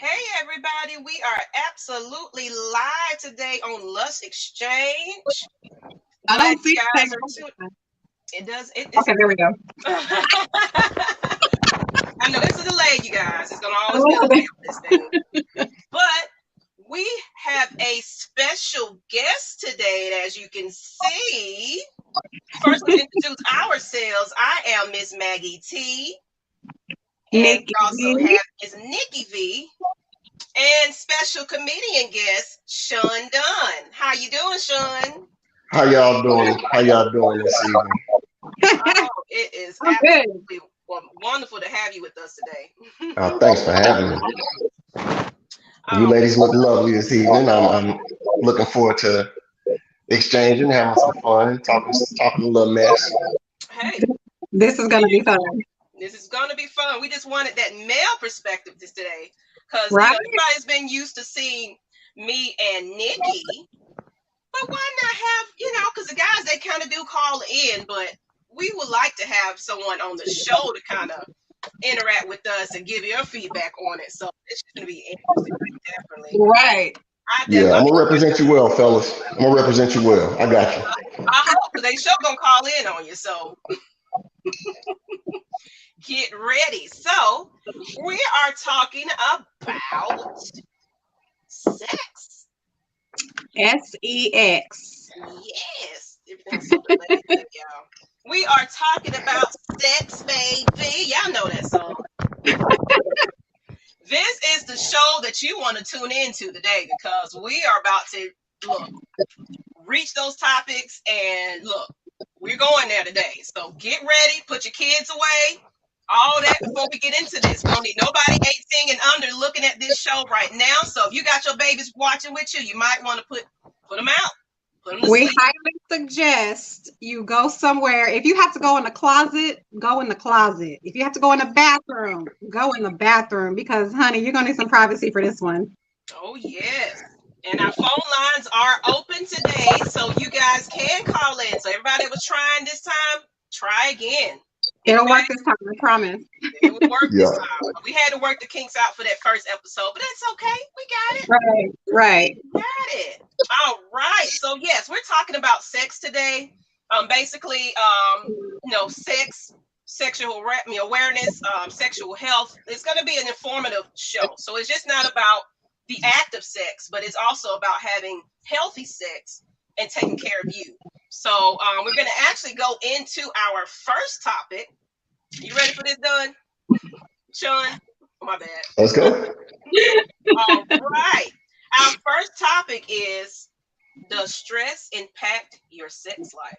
Hey everybody, we are absolutely live today on Lush Exchange. I Glad don't you see it. guys are tuned. It does. It's. Okay, there we go. I know it's a delay, you guys. It's gonna A always be a little delay bit. on this thing. But we have a special guest today, as you can see. First, let's introduce ourselves. I am Miss Maggie T, and Nikki. we also have Miss Nikki V. And special comedian guest, Shon Dunn. How you doing, Shon? How y'all doing? How y'all doing this evening? Oh, it is I'm good. absolutely wonderful to have you with us today. Thanks for having me. You um, ladies look lovely this evening. I'm looking forward to exchanging, having some fun, talking a little mess. hey, This is gonna be fun. this is going to be fun. We just wanted that male perspective this today because, Right? everybody's been used to seeing me and Nikki. But why not have, because the guys, they kind of do call in, but we would like to have someone on the show to kind of interact with us and give your feedback on it. So it's going to be interesting, definitely. Right. Yeah, I'm I'm gonna represent you well, fellas. I'm gonna represent you well. I got you. I hope because they sure going to call in on you. So get ready. So we are talking about sex. SEX. Yes. Everything's so delayed, y'all. We are talking about sex, baby. Y'all know that song. This is the show that you want to tune into today because we are about to look, reach those topics and look, we're going there today. So get ready, put your kids away, all that before we get into this. We don't need nobody 18 and under looking at this show right now. So if you got your babies watching with you, you might want to put them out. Put them to We sleep. highly suggest you go somewhere. If you have to go in the closet, go in the closet. If you have to go in the bathroom, go in the bathroom because, honey, you're gonna need some privacy for this one. Oh, yes. And our phone lines are open today, so you guys can call in. So everybody that was trying this time, try again. It'll work this time, I promise. It would work this Yeah. time. We had to work the kinks out for that first episode, but that's okay. We got it. Right, right. We got it. All right. So yes, we're talking about sex today. Basically, sex, sexual awareness, sexual health. It's going to be an informative show. So it's just not about the act of sex, but it's also about having healthy sex and taking care of you. So we're going to actually go into our first topic. You ready for this, Done? Shon? Oh, my bad. Let's go. All right. Our first topic is, does stress impact your sex life?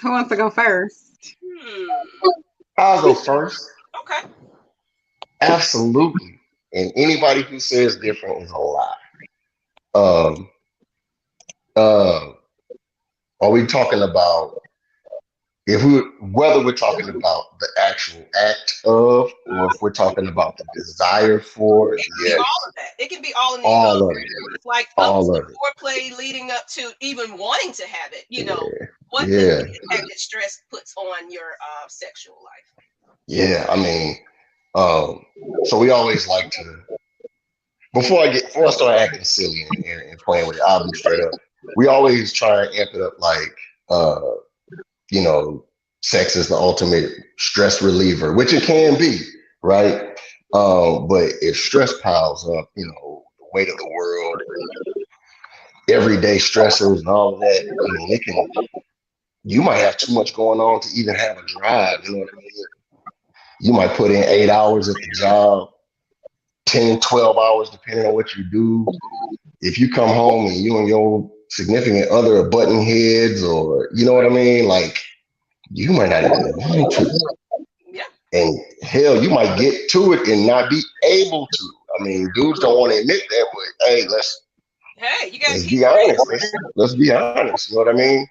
Who wants to go first? I'll go first. Okay. Absolutely. And anybody who says different is a lie. Um, uh, are we talking about whether we're talking about the actual act of, or if we're talking about the desire for? It can be Yes, all of that. It can be all in the above. all of it, It's like up to all the of it. foreplay leading up to even wanting to have it. What the Yeah, impact that stress puts on your sexual life. yeah. I mean, um, so we always like to before I start acting silly and playing with it, I'll be straight up. We always try and amp it up like uh, you know, sex is the ultimate stress reliever, which it can be, right? But if stress piles up, the weight of the world, everyday stressors and all of that, I mean, you might have too much going on to even have a drive, you know what I mean? You might put in 8 hours at the job, 10, 12 hours, depending on what you do. If you come home and you and your significant other are button heads, or, you know what I mean? Like, you might not even want to. Yeah. And hell, you might get to it and not be able to. I mean, dudes don't want to admit that, but hey, Hey, you got to let's keep be ready. honest. Let's be honest. You know what I mean?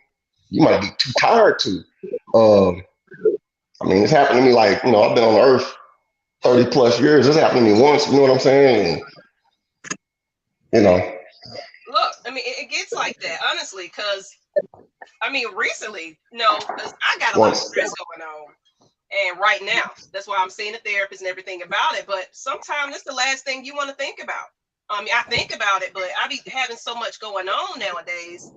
You might be too tired to. Um, I mean, it's happened to me. Like, I've been on Earth 30 plus years. It's happened to me once. You know what I'm saying? And, you know. Look, I mean, it gets like that, honestly, because, I mean, recently, because I got a lot of Once. stress going on. and right now. That's why I'm seeing a therapist and everything about it. But sometimes it's the last thing you want to think about. I think about it, but I be having so much going on nowadays.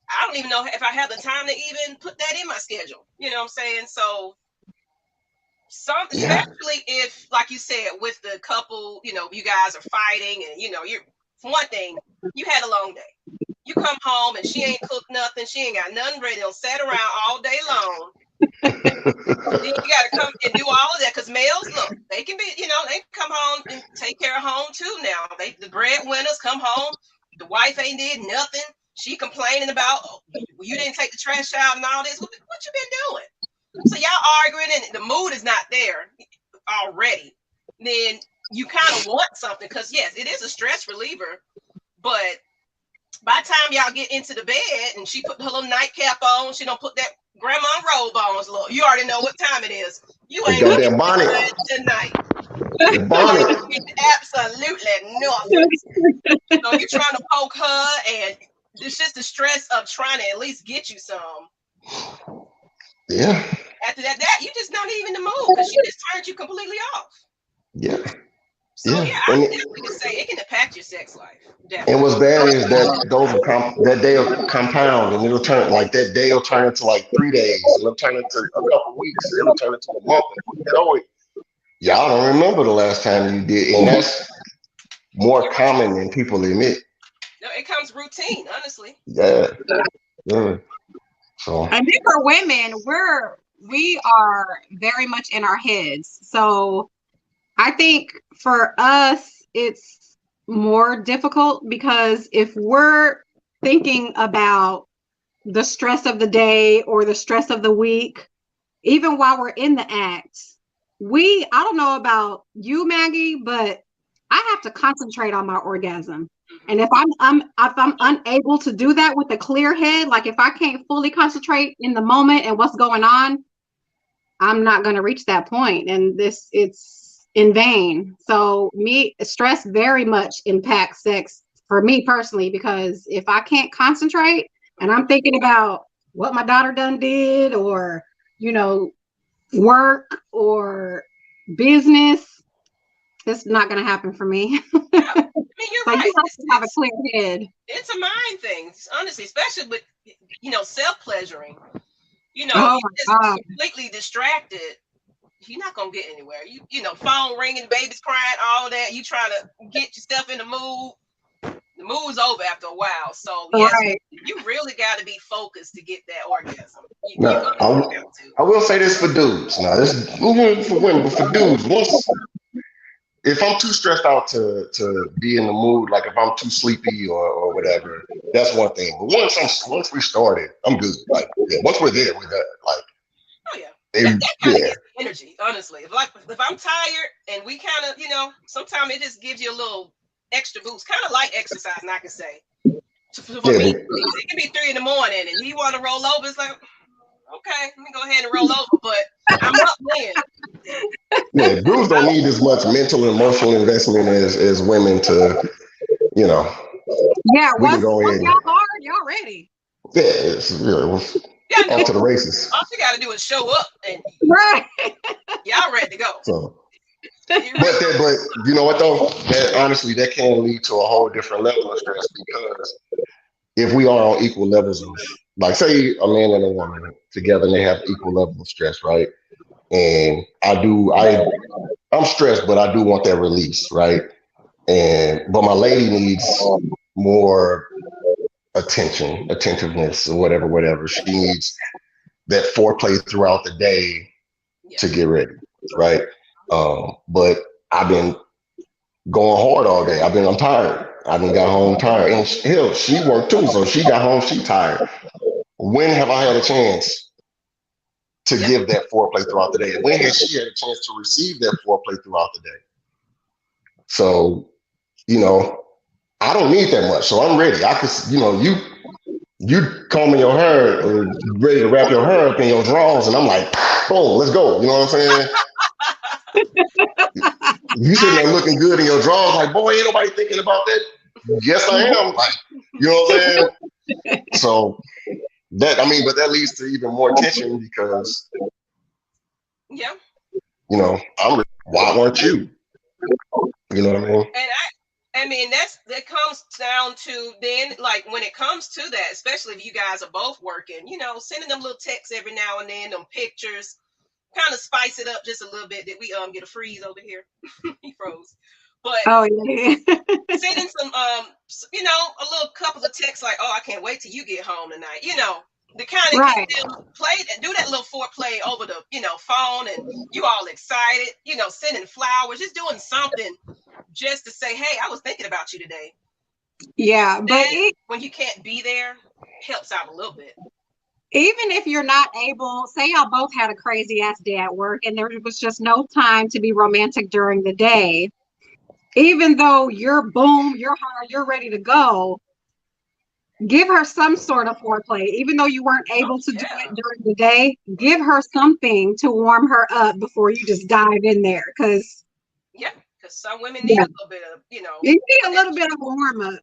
I don't even know if I have the time to even put that in my schedule. You know what I'm saying? So Yeah. especially if, like you said, with the couple, you guys are fighting, and you're for one thing, you had a long day. You come home and she ain't cooked nothing, she ain't got nothing ready, don't sat around all day long. Then you got to come and do all of that, because males, look, they can be, they come home and take care of home too. Now the breadwinners come home, the wife ain't did nothing. She complaining about, oh, you didn't take the trash out and all this. What you been doing? So y'all arguing and the mood is not there already. Then you kind of want something, because yes, it is a stress reliever. But by the time y'all get into the bed and she put her little nightcap on, she don't put that grandma robe on. Look, you already know what time it is. You The ain't gonna goddamn get bonnet. tonight. The bonnet. Absolutely nothing. So you're trying to poke her, and it's just the stress of trying to at least get you some. Yeah. After that, you just not even in the mood, because she just turned you completely off. Yeah. So Yeah. yeah, I definitely can say it can impact your sex life. And Definitely. what's bad is that that day will compound, and it'll turn like that day will turn into like 3 days, and it'll turn into a couple weeks, it'll turn into a month, and before you know it, y'all don't remember the last time you did, and that's more common than people admit. No, it comes routine, honestly. Yeah. Yeah. So I think for women, we are very much in our heads. So I think for us, it's more difficult, because if we're thinking about the stress of the day or the stress of the week, even while we're in the act, I don't know about you, Maggie, but I have to concentrate on my orgasm. And if I'm unable to do that with a clear head, like if I can't fully concentrate in the moment and what's going on, I'm not going to reach that point, and it's in vain. So stress very much impacts sex for me personally, because if I can't concentrate and I'm thinking about what my daughter done did, or you know work or business, it's not going to happen for me. Yeah, I mean, you're So you right. have to have a clear head. It's a mind thing, honestly, especially with self pleasuring. Oh You just my God. completely distracted. You're not gonna get anywhere. Phone ringing, baby's crying, all that. You trying to get yourself in the mood. The mood's over after a while. So yes, Right. you really got to be focused to get that orgasm. You're now, gonna have to. I will say this for dudes. Now this is for women, but for dudes, if I'm too stressed out to be in the mood, like if I'm too sleepy or whatever, that's one thing. But once we started, I'm good. Like yeah, once we're there, we're there. Like Oh yeah. they, That kind of yeah, gives me energy, honestly. If I'm tired and we kind of, sometimes it just gives you a little extra boost, kind of like exercising, I can say. For yeah, me, but at least. It can be 3 in the morning and he want to roll over. It's like, okay, let me go ahead and roll over, but I'm up then. yeah, dudes don't need as much mental and emotional investment as women to, you know, Yeah. we can Once go ahead and y'all hard, y'all ready. yeah, it's You gotta do off it. to the races. All you gotta do is show up and Right. y'all ready to go. So, You really but you know what though? That honestly, that can lead to a whole different level of stress because if we are on equal levels of, like, say a man and a woman together and they have equal level of stress, right? And I'm stressed, but I do want that release, right? But my lady needs more attention, attentiveness, or whatever. She needs that foreplay throughout the day yeah. to get ready, right? But I've been going hard all day. I'm tired. I been got home tired. And hell, she worked too, so she got home, she tired. When have I had a chance to Yeah. give that foreplay throughout the day? When has she had a chance to receive that foreplay throughout the day? So, you know, I don't need that much. So I'm ready. I could, you combing your hair or ready to wrap your hair up in your drawers, and I'm like, boom, let's go. You know what I'm saying? You sitting there looking good in your drawers, like, boy, ain't nobody thinking about that. Yes, I am. Like, you know what I'm saying? So but that leads to even more tension because Yeah. Why weren't you? You know what I mean? And I mean that comes down to then, like, when it comes to that, especially if you guys are both working, sending them little texts every now and then, them pictures, kind of spice it up just a little bit. Did we get a freeze over here? He froze. But Oh yeah. sending some a little couple of texts like, oh, I can't wait till you get home tonight, to kind of Right. get them played and do that little foreplay over the phone, and you all excited, sending flowers, just doing something just to say, hey, I was thinking about you today. Yeah, but when you can't be there, helps out a little bit. Even if you're not able, say y'all both had a crazy ass day at work and there was just no time to be romantic during the day, even though you're hard, you're ready to go, give her some sort of foreplay. Even though you weren't able to do it during the day, give her something to warm her up before you just dive in there. Because some women need a little bit of, you need a little bit of a warm up.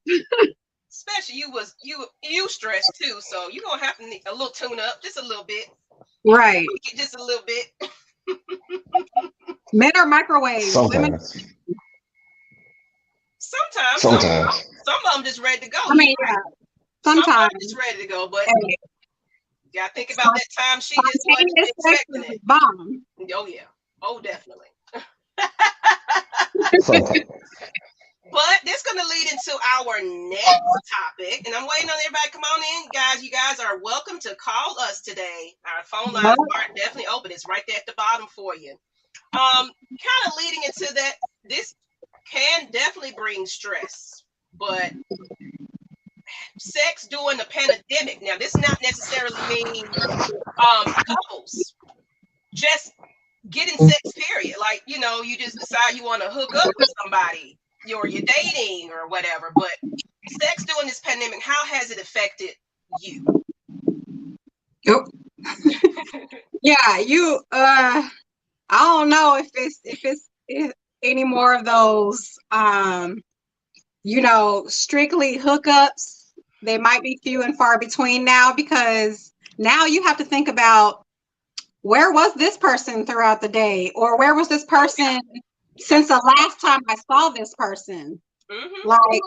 Especially you stressed too, so you're gonna have to need a little tune up, just a little bit. Right. Just a little bit. Men are microwaves. Sometimes. Some of them just ready to go. I mean, yeah. Sometimes just ready to go, but you gotta think about that time she just wasn't expecting it. Bomb. Oh yeah. Oh, definitely. Sometimes. But this is going to lead into our next topic, and I'm waiting on everybody to come on in, guys. You guys are welcome to call us today. Our phone lines are definitely open. It's right there at the bottom for you. Kind of leading into that, this can definitely bring stress, but sex during the pandemic. Now, this not necessarily mean couples just getting sex. Period. Like, you just decide you want to hook up with somebody, or you're dating or whatever, but sex during this pandemic, how has it affected you? Yep. Yeah, I don't know if it's any more of those strictly hookups. They might be few and far between now, because now you have to think about, where was this person throughout the day, or where was this person since the last time I saw this person? Mm-hmm. Like,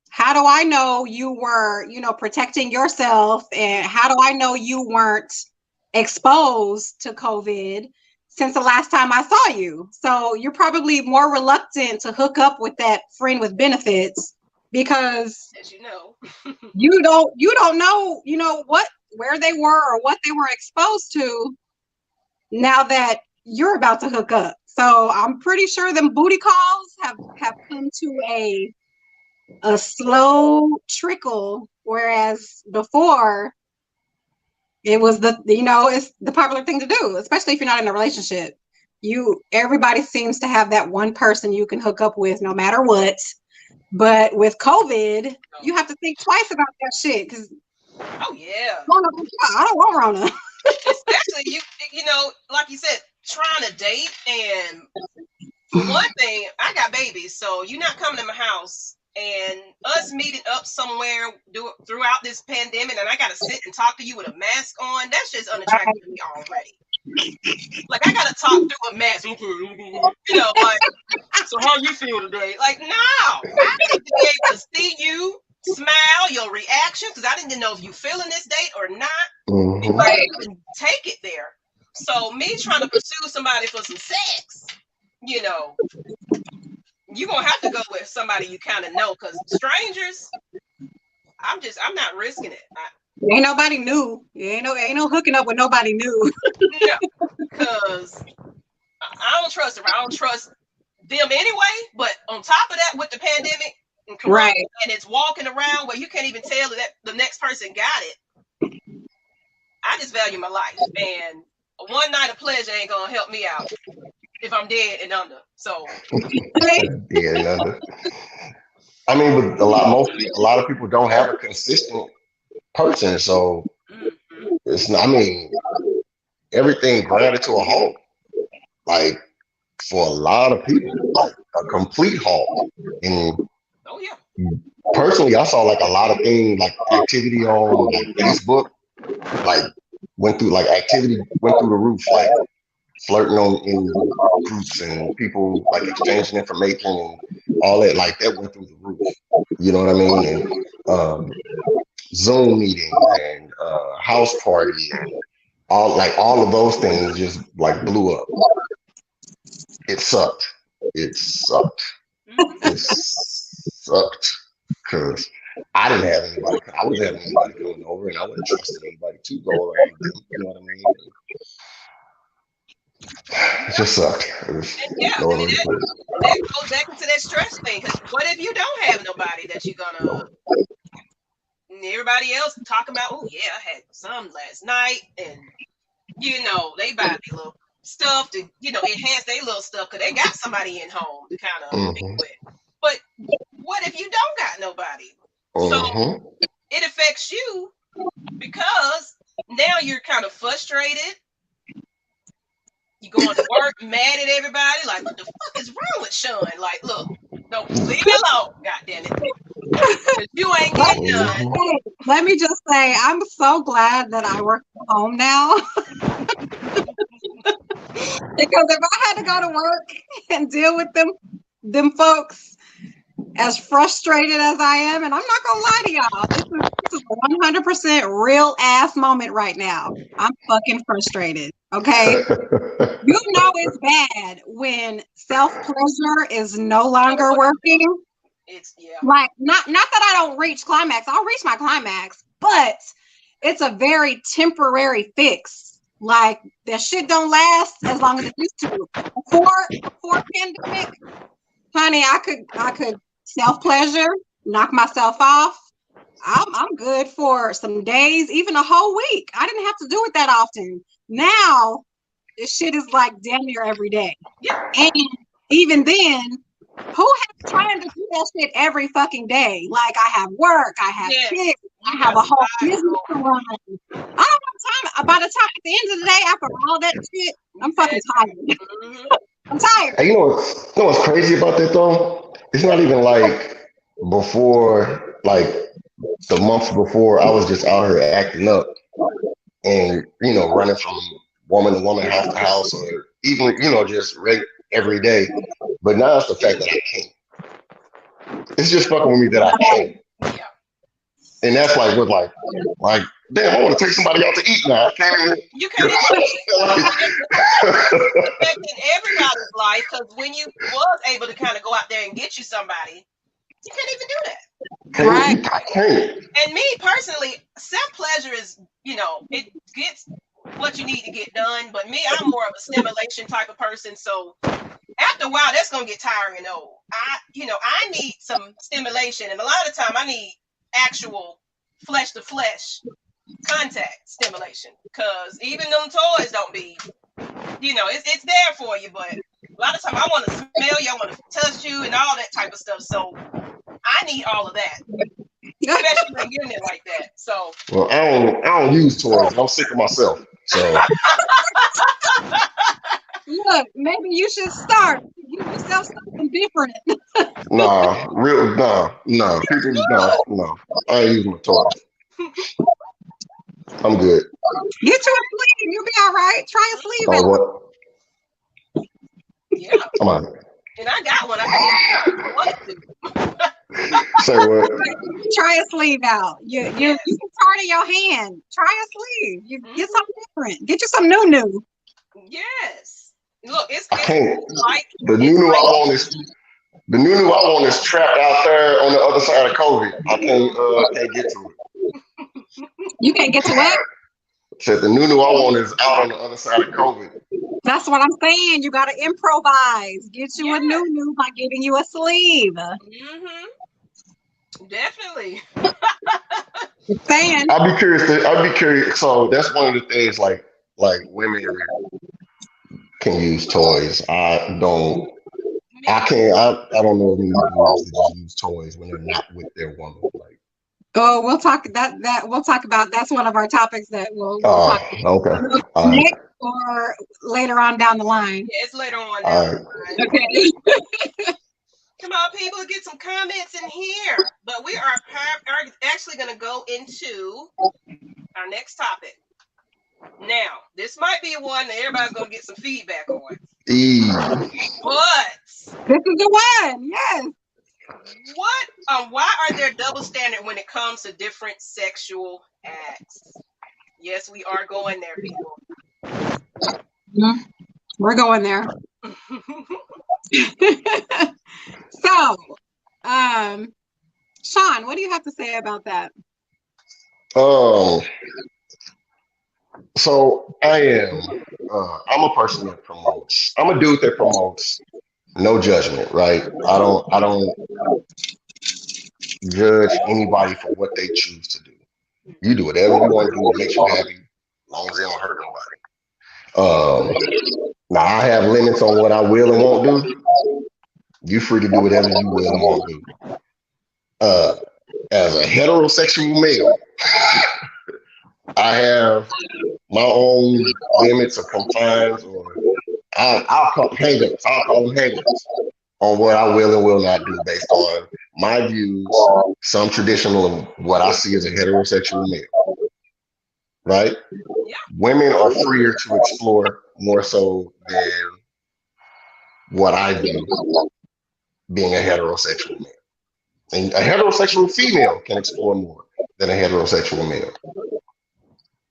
how do I know you were, protecting yourself? And how do I know you weren't exposed to COVID since the last time I saw you? So you're probably more reluctant to hook up with that friend with benefits, because as you know, you don't know, where they were or what they were exposed to now that you're about to hook up. So I'm pretty sure them booty calls have come to a slow trickle, whereas before it was it's the popular thing to do, especially if you're not in a relationship. Everybody seems to have that one person you can hook up with no matter what. But with COVID, you have to think twice about that shit, because I don't want Rona. Especially like you said, trying to date. And for one thing, I got babies, so you're not coming to my house, and us meeting up somewhere throughout this pandemic, and I gotta sit and talk to you with a mask on. That's just unattractive to me already. Like, I gotta talk through a mask, like, so how you feel today? Like, no, I need to be able to see you, smile, your reaction, because I didn't know if you feeling this date or not. Mm-hmm. Like, you can take it there. So me trying to pursue somebody for some sex, you're gonna have to go with somebody you kind of know, because strangers, I'm not risking it. Ain't nobody new. Ain't no hooking up with nobody new. No, because I don't trust them. I don't trust them anyway. But on top of that, with the pandemic and corona, right, and it's walking around where you can't even tell that the next person got it. I just value my life, and one night of pleasure ain't gonna help me out if I'm dead and under. So dead and under. I mean, but a lot of people don't have a consistent person, so it's not. I mean, everything grounded to a halt. Like, for a lot of people, like a complete halt. And personally, I saw like a lot of things, like activity on like Facebook, like activity went through the roof. Like, flirting on in groups and people like exchanging information and all that, like that went through the roof. You know what I mean? And Zoom meetings and house party and all of those things just like blew up. It sucked. It sucked. Mhm. It sucked because I didn't have anybody. I wasn't having anybody coming over, and I wasn't trusting anybody to go around with them. You know what I mean? It Yeah, just sucked. It was and yeah, no I other mean way to put it. that goes back into that stress thing. Because what if you don't have nobody that you're gonna? And everybody else talking about, oh yeah, I had some last night, and they buy their little stuff to enhance their little stuff because they got somebody in home to kind of be Mm-hmm. with. But what if you don't got nobody? So Mm-hmm. it affects you because now you're kind of frustrated. You going to work mad at everybody, like, what the fuck is wrong with Shon? Like, look, don't leave me alone, god damn it. 'Cause you ain't Let, getting Mm-hmm. done. let me just say, I'm so glad that I work from home now because if I had to go to work and deal with them folks as frustrated as I am, and I'm not gonna lie to y'all, this is a 100% real ass moment right now. I'm fucking frustrated. Okay. You know it's bad when self-pleasure is no longer working. It's yeah. Like not that I don't reach climax. I'll reach my climax, but it's a very temporary fix. Like that shit don't last as long as it used to. Before pandemic, honey, I could self-pleasure, knock myself off. I'm good for some days, even a whole week. I didn't have to do it that often. Now this shit is like damn near every day. Yep. And even then, who has time to do that shit every fucking day? Like I have work, I have Yes. kids, I You have got a whole to business to run. I don't have time. By the time at the end of the day, after all that shit, I'm fucking tired. Mm-hmm. I'm tired. Hey, you know what's crazy about that though? It's not even like before, like the months before, I was just out here acting up and running from woman to woman, house to house, or even just every day. But now it's the fact that I can't. It's just fucking with me that I can't, Yeah. and that's like what like damn, I want to take somebody out to eat now. I can't even. You can't even do it. It's affecting everybody's life because when you was able to kind of go out there and get you somebody, you can't even do that. Right. I can't. And me personally, self pleasure is, it gets what you need to get done. But me, I'm more of a stimulation type of person. So after a while, that's gonna get tiring and old. I need some stimulation, and a lot of the time, I need actual flesh to flesh contact stimulation because even them toys don't be, it's there for you, but a lot of time I want to smell you, I want to touch you, and all that type of stuff. So I need all of that, especially when you're in it like that. So Well, I don't use toys, and I'm sick of myself. So Look, maybe you should start. Give yourself something different. people, no. I ain't using my toys. I'm good. Get you a sleeve. You'll be all right. Try a sleeve Oh, out. what? yeah, Come on. and I got one. I could get if I wanted to. Say what? Try a sleeve out. You Yes. can start in your hand. Try a sleeve. You get Mhm. something different. Get you some new. Yes. Look, it's I it's can't. like The it's new I like want is the new I want is trapped out there on the other side of COVID. I can't get to You can't get to what? it. Said the new I want is out on the other side of COVID. That's what I'm saying. You got to improvise. Get you yeah. a new by getting you a sleeve. Hmm. Definitely. Saying. I'd be curious. I'd be curious. So that's one of the things like women can use toys. I don't. I Me. can't. I don't know of any dudes that just use toys when they're not with their woman. Like, Oh, we'll talk we'll talk about. That's one of our topics that we'll talk okay, about all right, next or later on down the line. Yeah, it's later on down all right. the line. Okay. Come on, people, get some comments in here. But we are actually going to go into our next topic. Now, this might be one that everybody's gonna get some feedback on. But This is the one. Yes. why are there double standard when it comes to different sexual acts? Yes, we are going there, people. We're going there. So, Shon, what do you have to say about that? Um, so I'm a person that promotes. I'm a dude that promotes no judgment, right? I don't judge anybody for what they choose to do. You do whatever you want to do that makes you happy, as long as they don't hurt nobody. Now I have limits on what I will and won't do. You free to do whatever you will and won't do. Uh, as a heterosexual male, I have my own limits or confines, or I'll call hangups. I'll call them hangups on what I will and will not do based on my views, some traditional of what I see as a heterosexual male. Right? Yeah. Women are freer to explore more so than what I view being a heterosexual male. And a heterosexual female can explore more than a heterosexual male.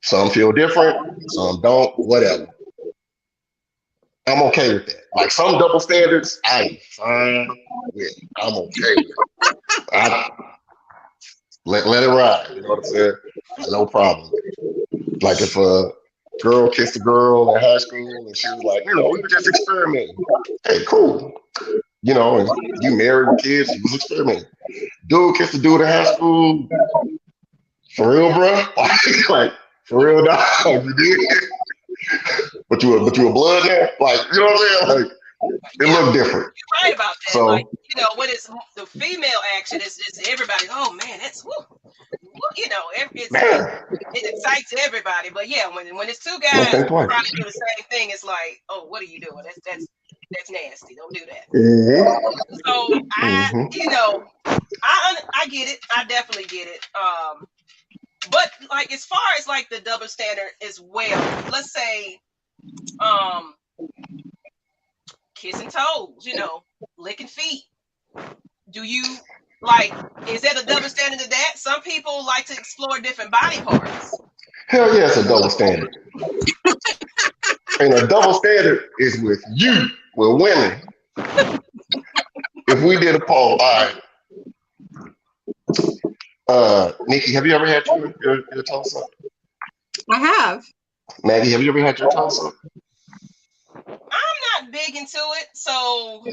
Some feel different, some don't, whatever. I'm okay with that. Like some double standards, I'm fine with. I'm okay with. I let it ride. You know what I'm saying? No problem with it. Like if a girl kissed a girl in high school and she was like, we were just experimenting. Hey, cool. And you married with kids, you was experimenting. Dude kissed a dude in high school. For real, bro? Like for real, dog. You did? But you a blood now? Like, you know what I'm saying? Like, it looked different. You're right about that. So, like, when it's the female action, it's just everybody, oh man, that's it excites everybody. But yeah, when it's two guys trying to do the same thing, it's like, oh, what are you doing? That's nasty. Don't do that. mm-hmm. So I get it. I definitely get it. But like as far as like the double standard as well, let's say kissing toes, licking feet. Do you is that a double standard to that? Some people like to explore different body parts. Hell yeah, it's a double standard. And a double standard is with women. If we did a poll, all right. Nikki, have you ever had your toes sucked? I have. Maggie, have you ever had your toes sucked? I'm not big into it, so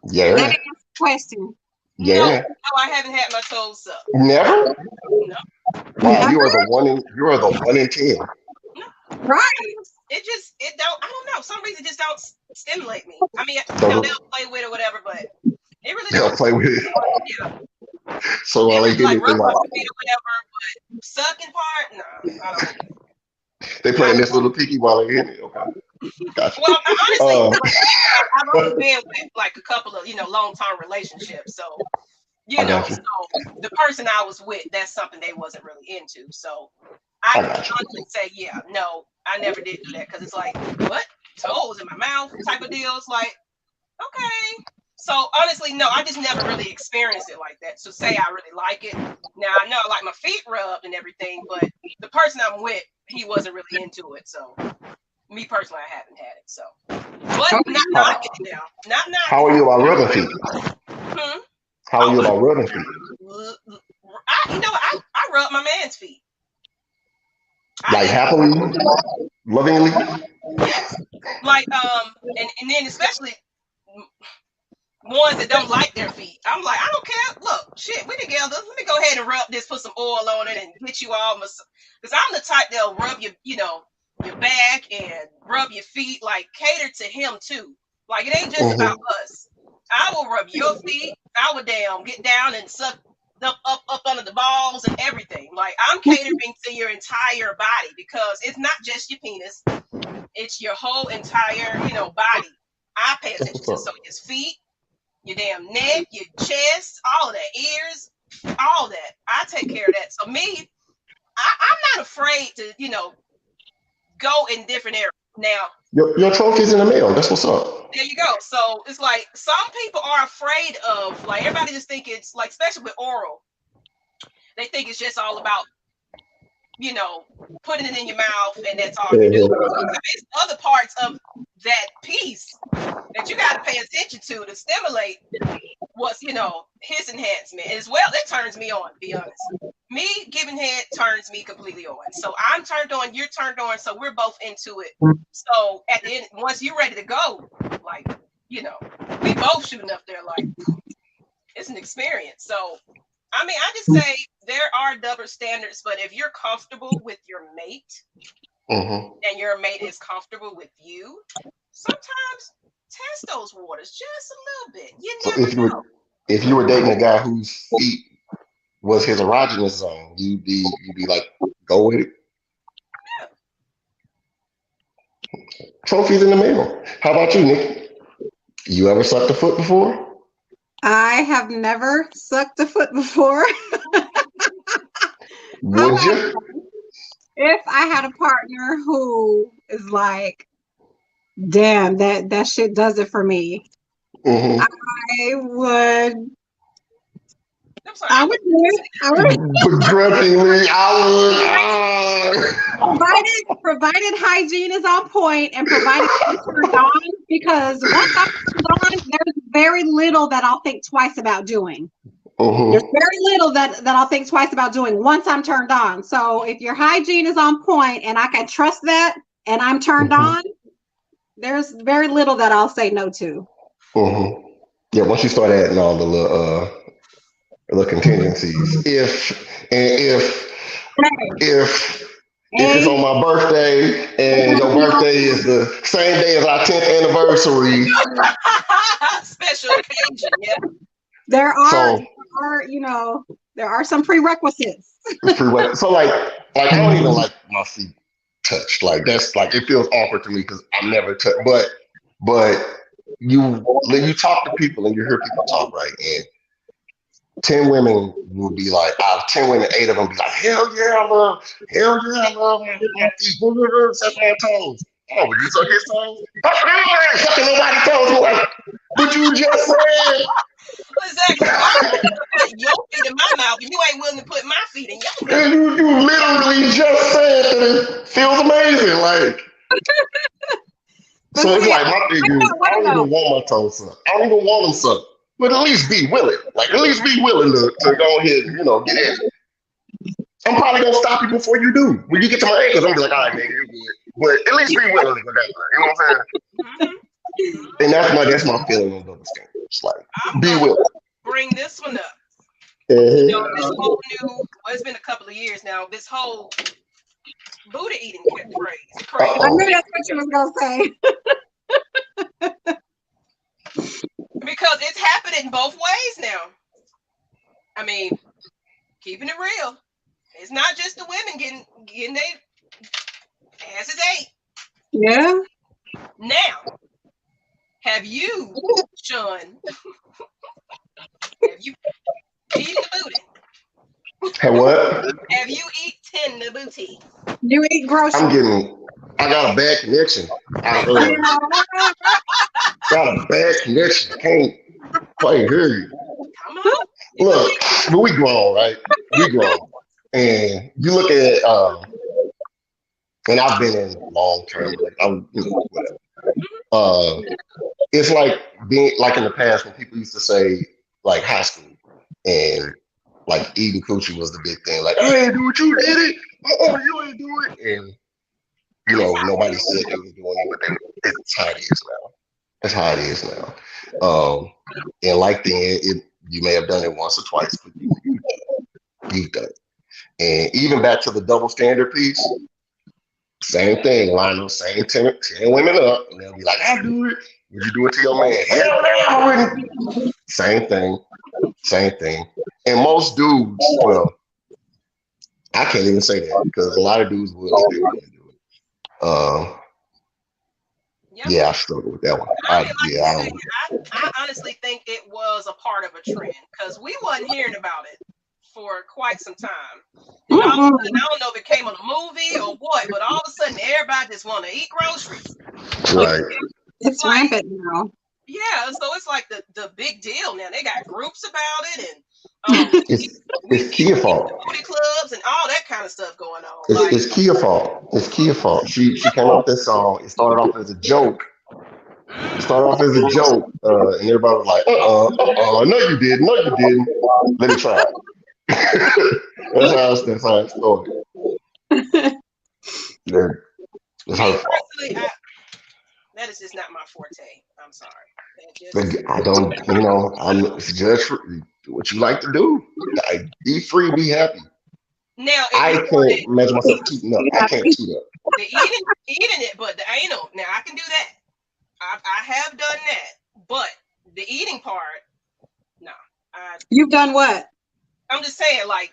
yeah. Let me ask a question. Yeah. No, I haven't had my toes sucked. Never? No. Wow, you are the one in 10. No. Right. I don't know. Some reason it just don't stimulate me. I mean, they'll play with it or whatever, but it really don't play with it. Yeah. So while they hit it, rub my feet or whatever, but sucking part, no, I don't. They playing this little piggy while they hit it. Okay. Gotcha. Well, honestly, I've only been with like a couple of long-term relationships, so so the person I was with, that's something they wasn't really into. So I can honestly say, no, I never did do that because it's like, what, toes in my mouth type of deal. It's like, okay. So honestly, no, I just never really experienced it like that. So say I really like it. Now I know I like my feet rubbed and everything, but the person I'm with, he wasn't really into it. So me personally, I haven't had it. So, but not knocking it down. Not knocking. How are you about rubbing feet? How are you about rubbing feet? I rub my man's feet. Like happily, lovingly. Yes. Like and then especially ones that don't like their feet. I'm like, I don't care. Look, shit, we together. Let me go ahead and rub this, put some oil on it, and get you all because I'm the type that'll rub your back and rub your feet, like cater to him too. Like it ain't just about us. I will rub your feet. I will get down and suck up under the balls and everything. Like I'm catering to your entire body because it's not just your penis. It's your whole entire, body. I pay attention to. So his feet, your damn neck, your chest, all of that, ears, all that. I take care of that. So me, I'm not afraid to, go in different areas. Now, Your trophy's in the mail. That's what's up. there you go. So it's like some people are afraid of, like, everybody just think it's like, especially with oral, they think it's just all about, putting it in your mouth and that's all you do. Mhm. It's other parts of that piece that you got to pay attention to stimulate what's, his enhancement as well. It turns me on, to be honest. Me giving head turns me completely on. So I'm turned on, you're turned on, so we're both into it. So at the end, once you're ready to go, like, we both shooting up there, like, it's an experience. So I mean, I just say there are double standards, but if you're comfortable with your mate Mhm. and your mate is comfortable with you, sometimes test those waters just a little bit. You So never know. if you were dating a guy whose feet was his erogenous zone, you'd be like, go with it. Trophies in the mail. How about you, Nick? You ever sucked a foot before? I have never sucked a foot before. Would However, you? if I had a partner who is like, damn, that shit does it for me, Mm-hmm. I would I'm sorry, I I would would do it. I would Begrudgingly, I would. provided hygiene is on point and provided I'm turned on, because once I'm turned on, there's very little that I'll think twice about doing. There's Mm-hmm. very little that I'll think twice about doing once I'm turned on. So if your hygiene is on point and I can trust that and I'm turned Mm-hmm. on, there's very little that I'll say no to. Mm-hmm. Yeah, once you start adding all the contingencies, if it's Hey, on my birthday and your birthday is the same day as our 10th anniversary, special occasion, yeah. there are, so there are some prerequisites. it's pretty wet. So like I don't even like my feet touched. Like that's like it feels awkward to me because I never touch. But you talk to people and you hear people talk, right, and 10 women will be like, out of 10 women, 8 of them be like, hell yeah, I love my feet. Suck my toes. Oh, would you suck his toes? I ain't sucking nobody's toes. Like, but you just said. Exactly. I'm willing to put your feet in my mouth, and you ain't willing to put my feet in your mouth. And you literally just said that it feels amazing. Like, But so it's see, like my thing is, I don't no. even want my toes sucked. I don't even want them sucked. But at least be willing. Like, at least be willing to go ahead and, get in. I'm probably gonna stop you before you do. When you get to my ankles, I'm gonna be like, all right, nigga, you're good. But at least be willing to go down there. You know what I'm saying? Mm-hmm. And that's my feeling on double standards. Like, I'm be gonna willing. bring this one up. This Mm-hmm. whole new, well, it's been a couple of years now. This whole Buddha eating craze, crazy. I knew Uh-oh. that's what you was gonna say. Because it's happening both ways now. I mean, keeping it real. It's not just the women getting their asses ate. Yeah. Now, have you, Shon, have you eaten the booty? Hey, what? Have you eaten the booty? You eat I'm groceries. getting. I got a bad connection. I got a bad connection. I can't quite hear you. Come on. Look, but we grown, right? We grown, and you look at and I've been in long term. Like I'm, whatever. Uh, it's like being like in the past when people used to say like high school and like eating coochie was the big thing. Like, I ain't do it, you did it. Oh, you ain't do it, and nobody said they was doing it, but it's how it is now. That's how it is now. And like then, you may have done it once or twice, but you've done it. And even back to the double standard piece, same thing. Line those same 10 women up, and they'll be like, "I do it." Would you do it to your man? Hell no, I wouldn't. Same thing. Same thing. And most dudes, well, I can't even say that because a lot of dudes will let their women do it. Yep. Yeah, I struggle with that one. I mean, like I said, I honestly think it was a part of a trend because we wasn't hearing about it for quite some time. And all of a Mm-mm. sudden, I don't know if it came on a movie or what, but all of a sudden, everybody just want to eat groceries. Right. It's Like, rampant now. yeah, so it's like the big deal now. They got groups about it, and we It's Kia fault. booty clubs and all that kind of stuff going on. It's Like, it's Kia fault. It's Kia fault. She came out with this song. It started off as a joke. It mm, started off as a joke, and everybody was like, no, you didn't. No, you didn't. Let me try it. That's how it started. That- It's me her fault. personally, that is just not my forte. I'm sorry. That Like, just I don't, I'm it's just do what you like to do. Be free, be happy. now if I you wanted can't imagine myself tooting up. I can't toot up. the eating it, but the anal, now I can do that. I have done that, but the eating part, no. You've done what? I'm just saying, like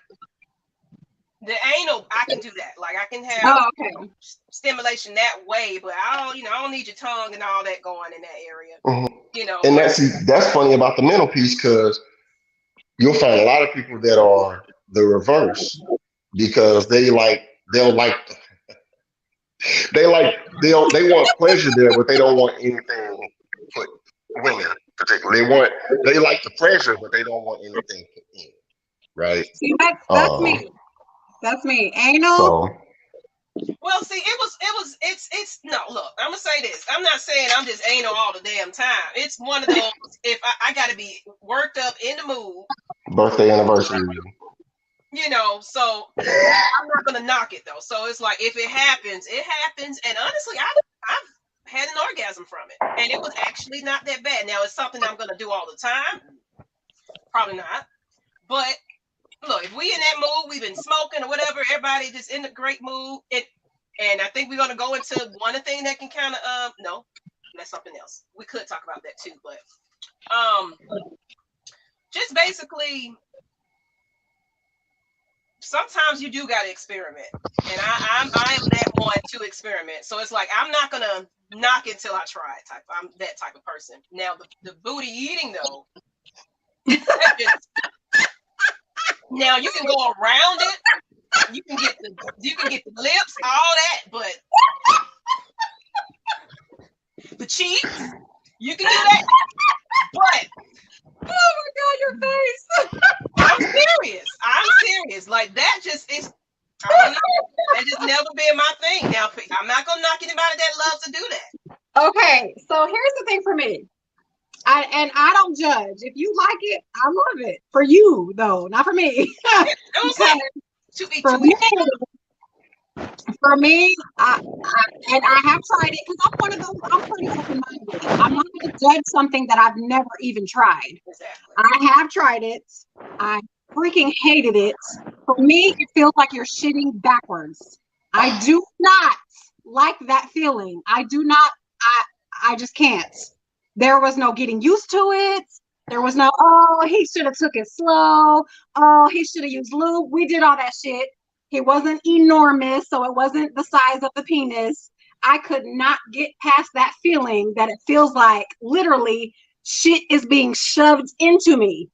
the anal, I can do that. Like I can have Oh, okay. stimulation that way, but I don't need your tongue and all that going in that area. Mhm. And Where that's funny about the mental piece because you'll find a lot of people that are the reverse because they'll like they want pleasure there, but they don't want anything put women particularly. They like the pleasure, but they don't want anything put in. Right. See, that's Um. me. That's me. Anal. So well, see, it's no. Look, I'm gonna say this. I'm not saying I'm just anal all the damn time. It's one of those. If I got to be worked up in the mood, birthday anniversary. so I'm not gonna knock it though. So it's like if it happens, it happens. And honestly, I've had an orgasm from it, and it was actually not that bad. Now it's something I'm gonna do all the time. Probably not. But look, if we in that mood, we've been smoking or whatever, everybody just in a great mood. And I think we're gonna go into one thing that can kind of no, that's something else. We could talk about that too, but um just basically sometimes you do gotta experiment. And I am that one to experiment. So it's like I'm not gonna knock it till I try it type. I'm that type of person. Now the booty eating though, that just, now you can go around it. You can get the lips, all that, but the cheeks, you can do that. But Oh my God, your face. I'm serious. Like that just is. I don't know. That just never been my thing. Now I'm not gonna knock anybody that loves to do that. Okay, so here's the thing for me. I don't judge. If you like it, I love it. For you though, not for me. Because to be for to me, each for me, and I have tried it because I'm one of those. I'm pretty open-minded. I'm not going to judge something that I've never even tried. exactly. I have tried it. I freaking hated it. For me, it feels like you're shitting backwards. I do not like that feeling. I do not. I just can't. There was no getting used to it. There was no, oh, he should have took it slow. Oh, he should have used lube. We did all that shit. He wasn't enormous, so it wasn't the size of the penis. I could not get past that feeling that it feels like literally shit is being shoved into me.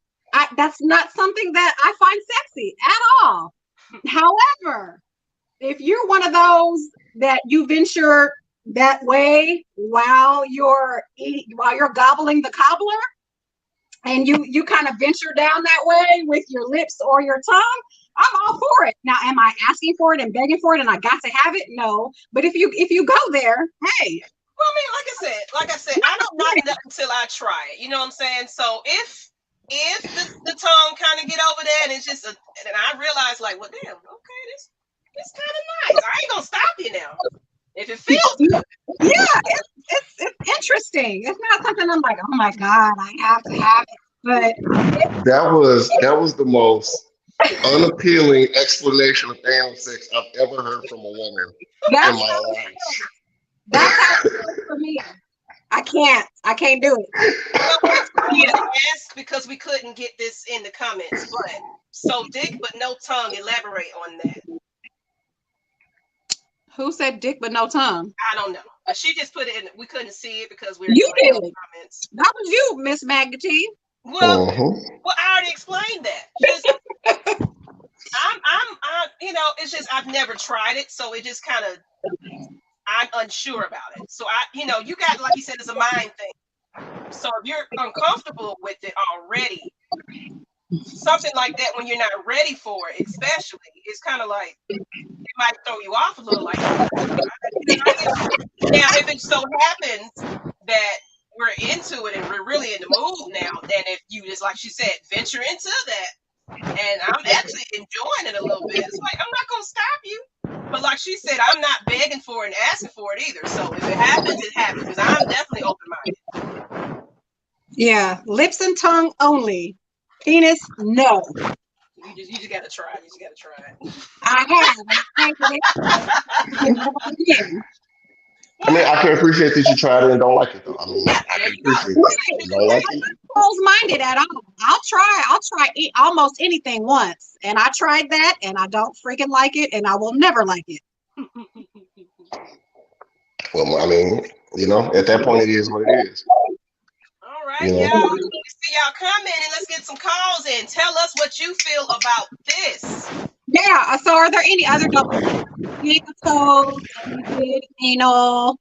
That's not something that I find sexy at all. However, if you're one of those that you venture that way while you're gobbling the cobbler, and you kind of venture down that way with your lips or your tongue, I'm all for it. Now, am I asking for it and begging for it and I got to have it? No. But if you go there, hey. Well, I mean, like I said, I don't knock it up until I try it. You know what I'm saying? So if the tongue kind of get over there and it's just and I realize like, well, damn, okay, this kind of nice. I ain't gonna stop you now. If it feels good. Yeah, it's interesting. It's not something I'm like, oh my God, I have to have it. But that was the most unappealing explanation of anal sex I've ever heard from a woman in that's my how life. it feels for me. I can't do it. Well, it's funny to ask because we couldn't get this in the comments, but so dick but no tongue, elaborate on that. Who said dick but no tongue? I don't know. She just put it in. We couldn't see it because we were You doing did. comments. That was you, Miss Maggotty. Well, Uh-huh. I already explained that. Just it's just I've never tried it, so it just kind of I'm unsure about it. So you got like you said, it's a mind thing. So if you're uncomfortable with it already, something like that when you're not ready for it, especially, it's kind of like it might throw you off a little. Like, now, if it so happens that we're into it and we're really in the mood now, then if you just like she said, venture into that, and I'm actually enjoying it a little bit. It's like I'm not gonna stop you, but like she said, I'm not begging for it and asking for it either. So if it happens, it happens. Because I'm definitely open minded. Yeah, lips and tongue only. Penis, no. You just gotta try. You just gotta try it. I have. I mean, I can appreciate that you tried it and don't like it though. I mean, I There can you go. appreciate that. You don't like I'm it. not closed-minded at all. I'll try almost anything once. And I tried that and I don't freaking like it and I will never like it. Well, I mean, at that point, it is what it is. All right, You y'all. know. We see y'all commenting. Let's get some calls in. Tell us what you feel about this. Yeah. So are there any other double toes, anal,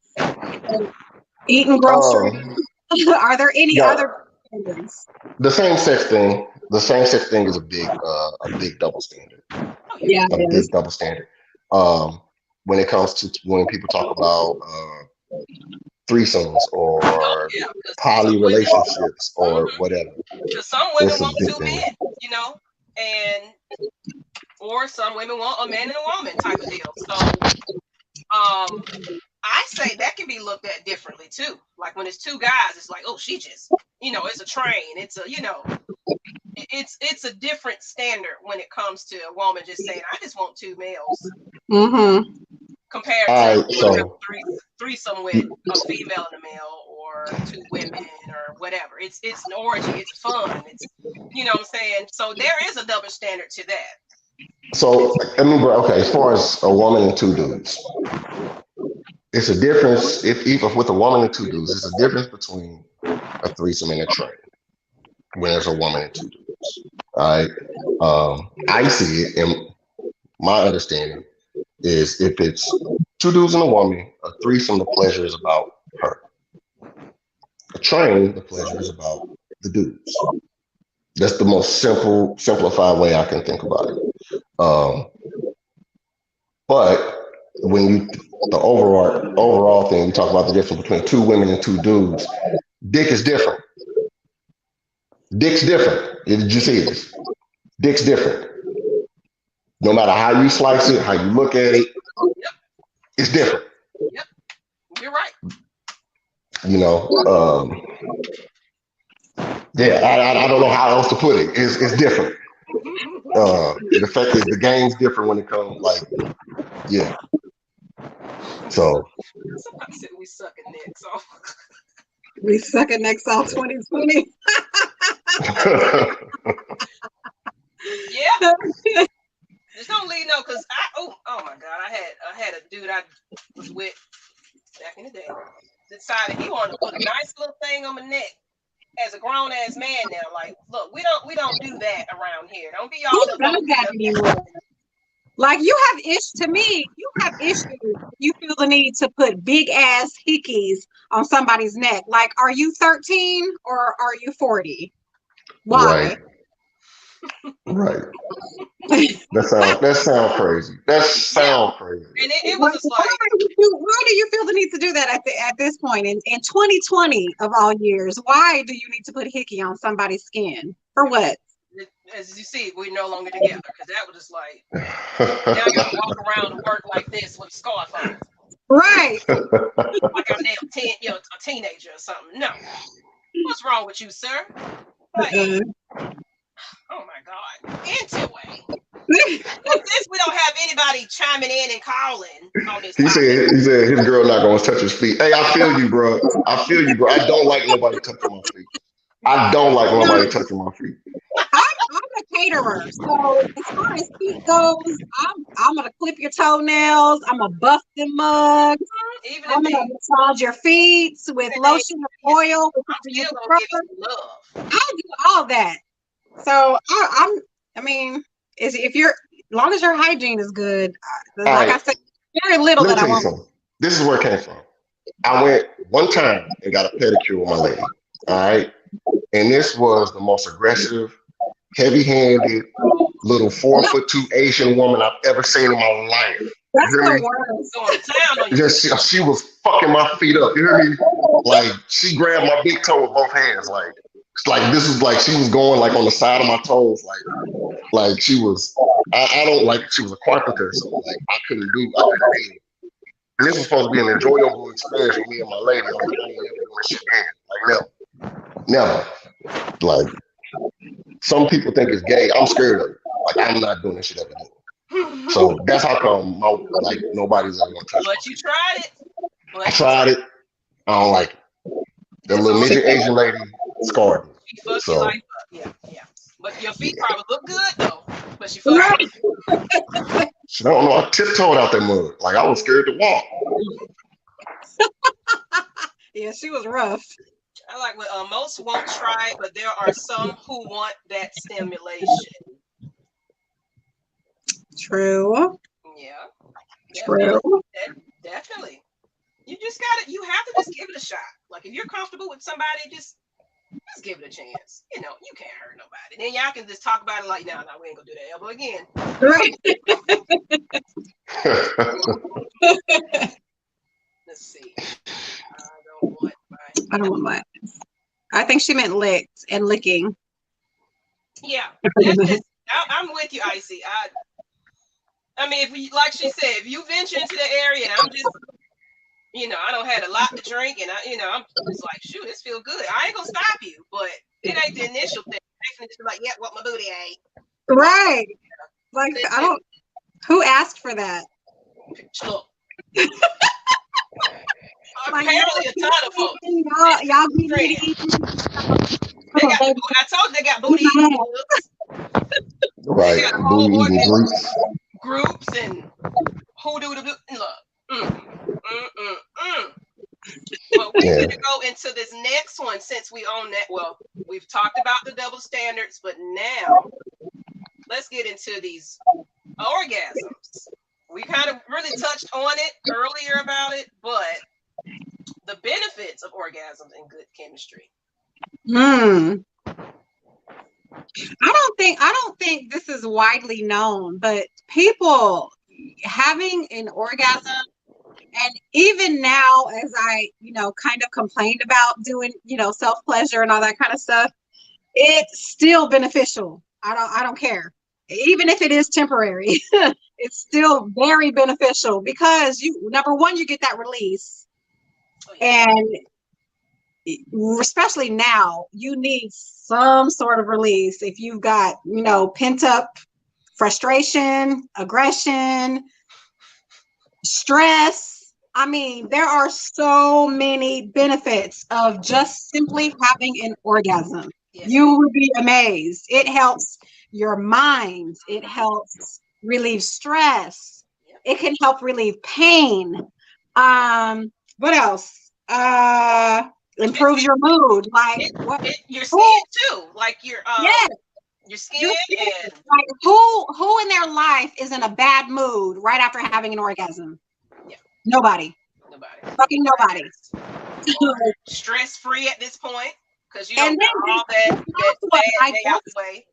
eating groceries? Um, Are there any yeah, other standards? the same sex thing. The same sex thing is a big double standard. Oh yeah. Yeah, A it big is. double standard. Um, when it comes to when people talk about threesomes Oh or yeah. Because some poly women, relationships or mhm, whatever, because some women it's a want big two thing. men, and or some women want a man and a woman type of deal. So I say that can be looked at differently too. Like when it's two guys, it's like, oh, she just, it's a train. It's a, it's a different standard when it comes to a woman just saying, I just want two males, Mm-hmm. compared to All right, whatever so threesome with a female and a male, or two women, or whatever. It's an orgy. It's fun. It's, what I'm saying. So there is a double standard to that. I mean, bro, okay, as far as a woman and two dudes, it's a difference. If even with a woman and two dudes, it's a difference between a threesome and a train. When there's a woman and two dudes, all right. I see it, and my understanding is if it's two dudes and a woman, a threesome, the pleasure is about her. A train, the pleasure is about the dudes. That's the most simplified way I can think about it. But when the overall thing, we talk about the difference between two women and two dudes. Dick is different. Dick's different. Did you see this? Dick's different. No matter how you slice it, how you look at it, Yep. it's different. Yep. You're right. You know, yeah, I don't know how else to put it. It's different. The fact is, the game's different when it comes, like, yeah. So, Somebody said we suck at next. So We suck at next all 2020. yeah. Just don't leave no, cause oh my god, I had a dude I was with back in the day decided he wanted to put a nice little thing on my neck as a grown ass man now. Like, look, we don't do that around here. Don't be Who all up does on me. that anymore? Like to me, you have issues. You feel the need to put big ass hickeys on somebody's neck. Like, are you 13 or are you 40? right, Why? right. That sound crazy. That Yeah. sound crazy. And it was Why just like, do you feel the need to do that at this point in 2020 of all years? Why do you need to put hickey on somebody's skin? For what? as you see, we're no longer together, because that was just like, now I gotta walk around and work like this with a scarf on, Right. like I'm damn a teenager or something. No, what's wrong with you, sir? Like, oh my god. Anyway, since we don't have anybody chiming in and calling on this he topic, said his girl not gonna touch his feet. Hey, I feel you, bro. I feel you, bro. I don't like nobody touching my feet. I don't like nobody touching my feet. I'm a caterer, so as far as feet goes, I'm gonna clip your toenails. I'm gonna buff them mugs. even I'm if gonna they, massage your feet with even if lotion or oil, I'm whichever you still gonna give you prefer. some love. I'll do all that. So I mean, is if you're long as your hygiene is good, All like I right, said, very little let me that I tell you won't. something. This is where it came from. I went one time and got a pedicure with my lady. All right. And this was the most aggressive, heavy-handed, little 4'2" Asian woman I've ever seen in my life. You That's hear the me? worst. Going to town on you. Just she was fucking my feet up. You hear me? Like she grabbed my big toe with both hands. Like it's like this is like she was going like on the side of my toes. Like she was. I don't like she was a carpenter, so like I couldn't do it. And this was supposed to be an enjoyable experience for me and my lady. I'm like, I ain't never doing this shit again. Like never. Like some people think it's gay. I'm scared of it. Like I'm not doing this shit ever again. So that's how come like nobody's ever gonna touch my But you feet. tried it. I But you tried tried it. I don't like it. The That's little all. midget Asian lady scarred me. She fucked your So life up. Yeah, yeah. But your feet probably look good though. But she fucked Right. I don't know. I tiptoed out that mud. Like I was scared to walk. Yeah, she was rough. I like what most won't try it, but there are some who want that stimulation. True. Yeah, True. definitely. You just got it. You have to just give it a shot. Like if you're comfortable with somebody, just give it a chance. You know, you can't hurt nobody. Then y'all can just talk about it like, no, we ain't gonna do that ever again. Right. Let's see. I don't want my. I don't want my. I think she meant licked and licking. Yeah, that's just. I'm with you, Icy. I mean, if we, like she said, if you venture into the area and I'm just, I don't had a lot to drink and I'm just like, shoot, this feel good. I ain't gonna stop you, but it ain't the initial thing. Just be like, yeah, what my booty ate. Right. Like I don't. Who asked for that? Look. Like, Apparently, a ton of folks. Y'all be I told you they got booty eating clubs. Right. They got Booty whole eating groups and who do the look. But we're going to go into this next one since we own that. Well, we've talked about the double standards, but now let's get into these orgasms. We kind of really touched on it earlier about it, but the benefits of orgasms and good chemistry. I don't think this is widely known, but people having an orgasm, and even now as I, kind of complained about doing, self-pleasure and all that kind of stuff, it's still beneficial. I don't care. Even if it is temporary, it's still very beneficial because number one, you get that release. And especially now, you need some sort of release. If you've got, pent up frustration, aggression, stress. I mean, there are so many benefits of just simply having an orgasm. Yes. You would be amazed. It helps your mind. It helps relieve stress. It can help relieve pain. What else? Improves your mood. Like your skin too. Like your skin and like who in their life is in a bad mood right after having an orgasm? Yeah. Nobody. Fucking nobody. Stress free at this point because you don't got all that bad day out the way.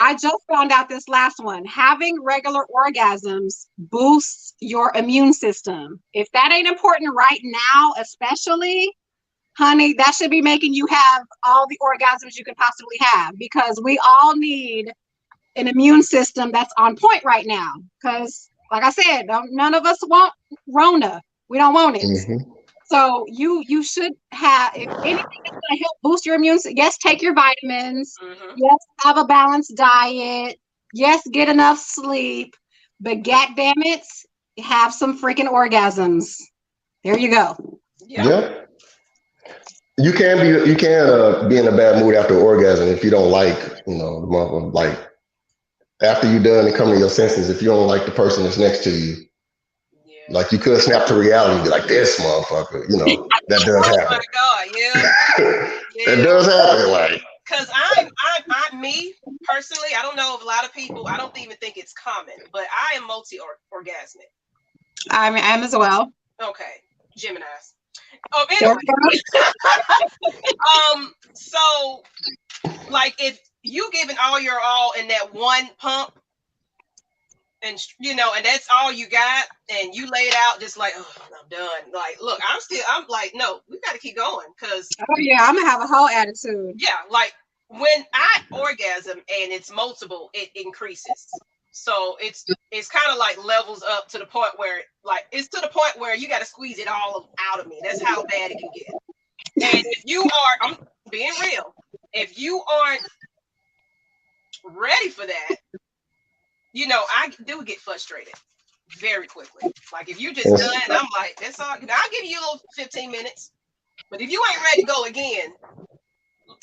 I just found out this last one. Having regular orgasms boosts your immune system. If that ain't important right now, especially, honey, that should be making you have all the orgasms you could possibly have, because we all need an immune system that's on point right now. Because, like I said, none of us want Rona. We don't want it. Mm-hmm. So you should have, if anything is going to help boost your immune system, yes, take your vitamins. Mm-hmm. Yes, have a balanced diet. Yes, get enough sleep. But damn it, have some freaking orgasms. There you go. Yeah. You can be in a bad mood after orgasm if you don't like, the motherfucker, like after you're done and come to your senses, if you don't like the person that's next to you. Like you could snap to reality and be like, this motherfucker, that does happen. Oh my God, yeah. That does happen. Like Because I'm me personally. I don't know if a lot of people. I don't even think it's common, but I am multi-orgasmic. I'm as well. Okay, Gemini's. Oh, There anyway. we go. So like if you giving all your all in that one pump, and and that's all you got, and you laid out just like, oh, I'm done. Like, look, I'm like, no, we got to keep going, because Oh yeah, I'm gonna have a whole attitude. yeah, like when I orgasm and it's multiple, it increases. So it's kind of like levels up to the point where, like, it's to the point where you got to squeeze it all out of me. That's how bad it can get. And if you are, I'm being real, if you aren't ready for that, I do get frustrated very quickly. Like if you just done, I'm like, that's all. I'll give you a little 15 minutes. But if you ain't ready to go again,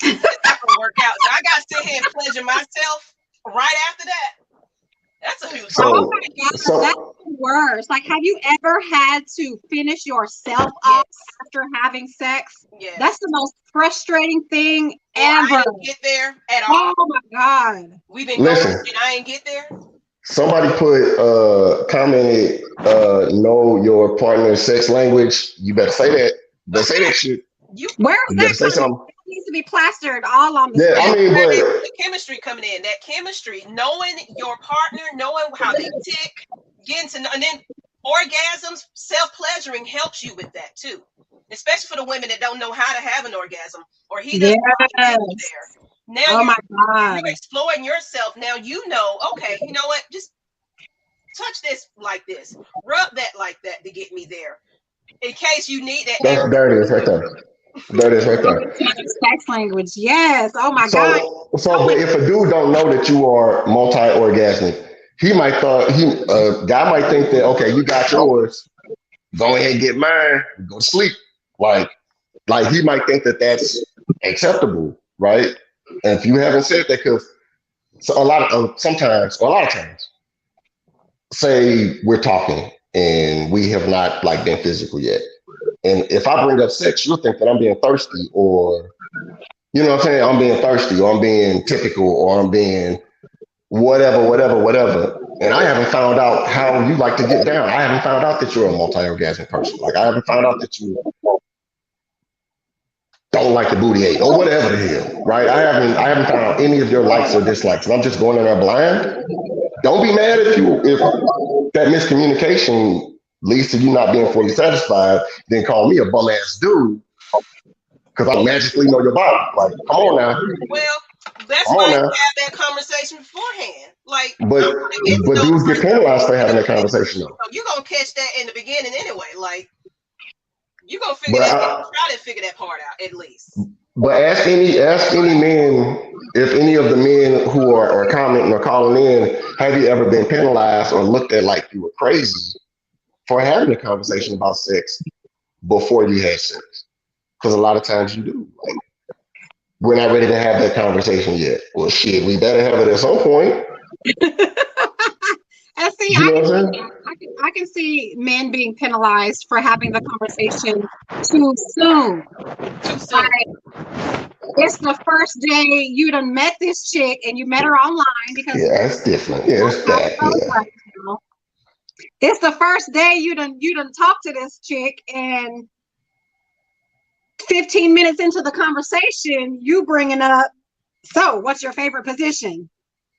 it's not gonna work out. So I gotta sit here and pleasure myself right after that. That's a huge problem. Oh my God, that's the worst. Like, have you ever had to finish yourself up after having sex? Yes. That's the most frustrating thing I ever. didn't get there at all. Oh my God. We've been going and I ain't get there. Somebody commented, know your partner's sex language. You better say that. Better say that shit. Where's that coming? It needs to be plastered all on the Yeah, I mean, but the chemistry coming in. That chemistry, knowing your partner, knowing how they tick, getting to know, and then orgasms, self-pleasuring helps you with that too. Especially for the women that don't know how to have an orgasm, or he doesn't there. Now you're exploring yourself. Now okay, you know what? Just touch this like this, rub that like that to get me there. In case you need that. There it is right there. There it is right there. Sex language, yes. Oh my God. So, but if a dude don't know that you are multi-orgasmic, guy might think that, okay, you got yours, go ahead and get mine, go to sleep. Like he might think that that's acceptable, right? And if you haven't said that, because a lot of times, say we're talking and we have not been physical yet. And if I bring up sex, you'll think that I'm being thirsty, or, you know what I'm saying? I'm being thirsty, or I'm being typical, or I'm being whatever. And I haven't found out how you like to get down. I haven't found out that you're a multi-orgasmic person. Like, I haven't found out that you don't like the booty ate, or whatever the hell, right? I haven't found out any of your likes or dislikes. And I'm just going in there blind. Don't be mad if that miscommunication leads to you not being fully satisfied, then call me a bum ass dude because I magically know your body. Like, come on now. Well, that's why you have that conversation beforehand. Like, but dudes get penalized for having that conversation though. So you're gonna catch that in the beginning anyway. Like, you're gonna try to figure that part out at least. But ask any men, if any of the men who are commenting or calling in, have you ever been penalized or looked at like you were crazy for having a conversation about sex before you had sex? Because a lot of times you do. Like, we're not ready to have that conversation yet. Well, shit, we better have it at some point. And see, I can see men being penalized for having the conversation too soon. Like, it's the first day you done met this chick and you met her online because that's different. Yeah, it's that. Right now. It's the first day you done talked to this chick, and 15 minutes into the conversation, you bringing up, so what's your favorite position?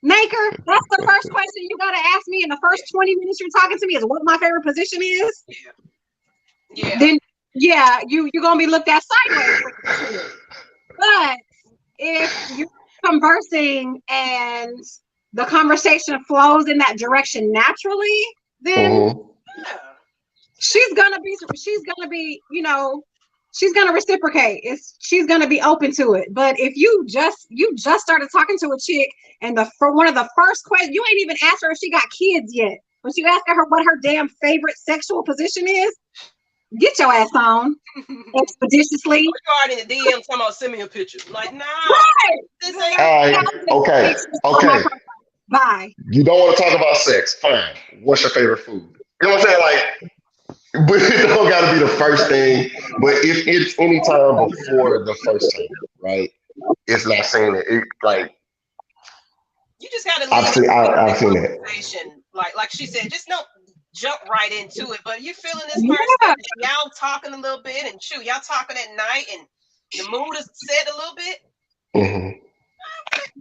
Maker, that's the first question you gotta ask me in the first 20 minutes you're talking to me, is what my favorite position is. Yeah. Then you're gonna be looked at sideways. But if you're conversing and the conversation flows in that direction naturally, then she's gonna be, she's gonna reciprocate. She's gonna be open to it. But if you just started talking to a chick, and for one of the first questions, you ain't even asked her if she got kids yet, but you ask her what her damn favorite sexual position is, get your ass on expeditiously. You're already in the DM talking about send me a picture. Like, nah. Right. This ain't okay. Bye. You don't want to talk about sex. Fine. What's your favorite food? You know what I'm saying? Like, but it don't gotta be the first thing. But if it's any time before the first time, right? it's not saying it. Like You just got to leave I've that seen that. conversation, like she said, just don't jump right into it. But you feeling this person, Yeah. y'all talking a little bit, and shoot, y'all talking at night, and the mood is set a little bit. Mm-hmm.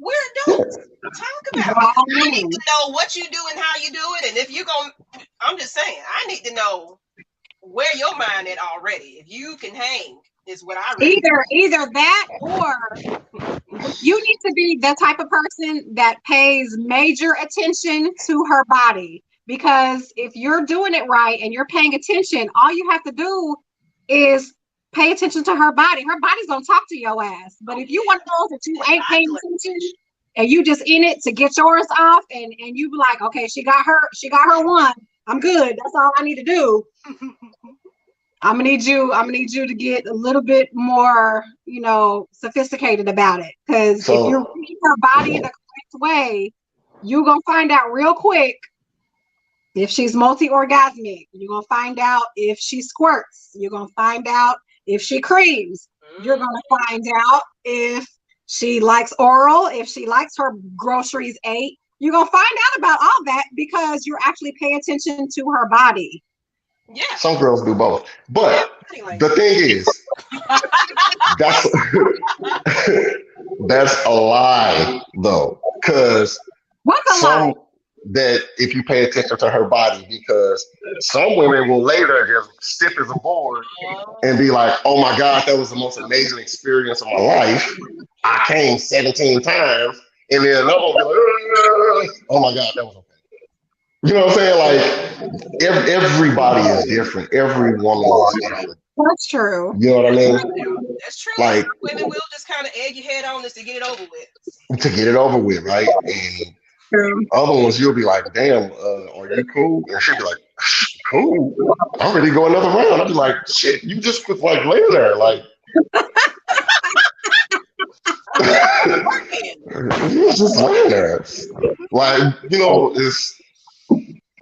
We're Yeah. adults. Talk about it. I need to know what you do and how you do it, and if you gonna, I'm just saying, I need to know where your mind at already. If you can hang, is what I really. Either that, or you need to be the type of person that pays major attention to her body. Because if you're doing it right and you're paying attention, all you have to do is pay attention to her body. Her body's gonna talk to your ass. But if you one of those that you ain't paying attention and you just in it to get yours off, and you be like, okay, she got her one. I'm good. That's all I need to do. I'm gonna need you to get a little bit more, sophisticated about it. Because if you read her body the correct way, you're gonna find out real quick if she's multi-orgasmic. You're gonna find out if she squirts. You're gonna find out if she creams. You're gonna find out if she likes oral, if she likes her groceries ate. You're gonna find out about all that because you're actually paying attention to her body. Yeah. Some girls do both. But the thing is, that's that's a lie though. Because what's a lie? That if you pay attention to her body, because some women will later just stiff as a board and be like, oh my God, that was the most amazing experience of my life. I came 17 times. And then another one will be like, oh my God, that was okay. You know what I'm saying? Like everybody is different. Every woman is different. That's true. You know what I mean? That's true. Like women will just kind of egg your head on this to get it over with. To get it over with, right? And other ones, you'll be like, damn, are you cool? And she'll be like, cool. I'm ready to go another round. I'll be like, shit, you just could like lay there. Like, you just lay there. Like, it's.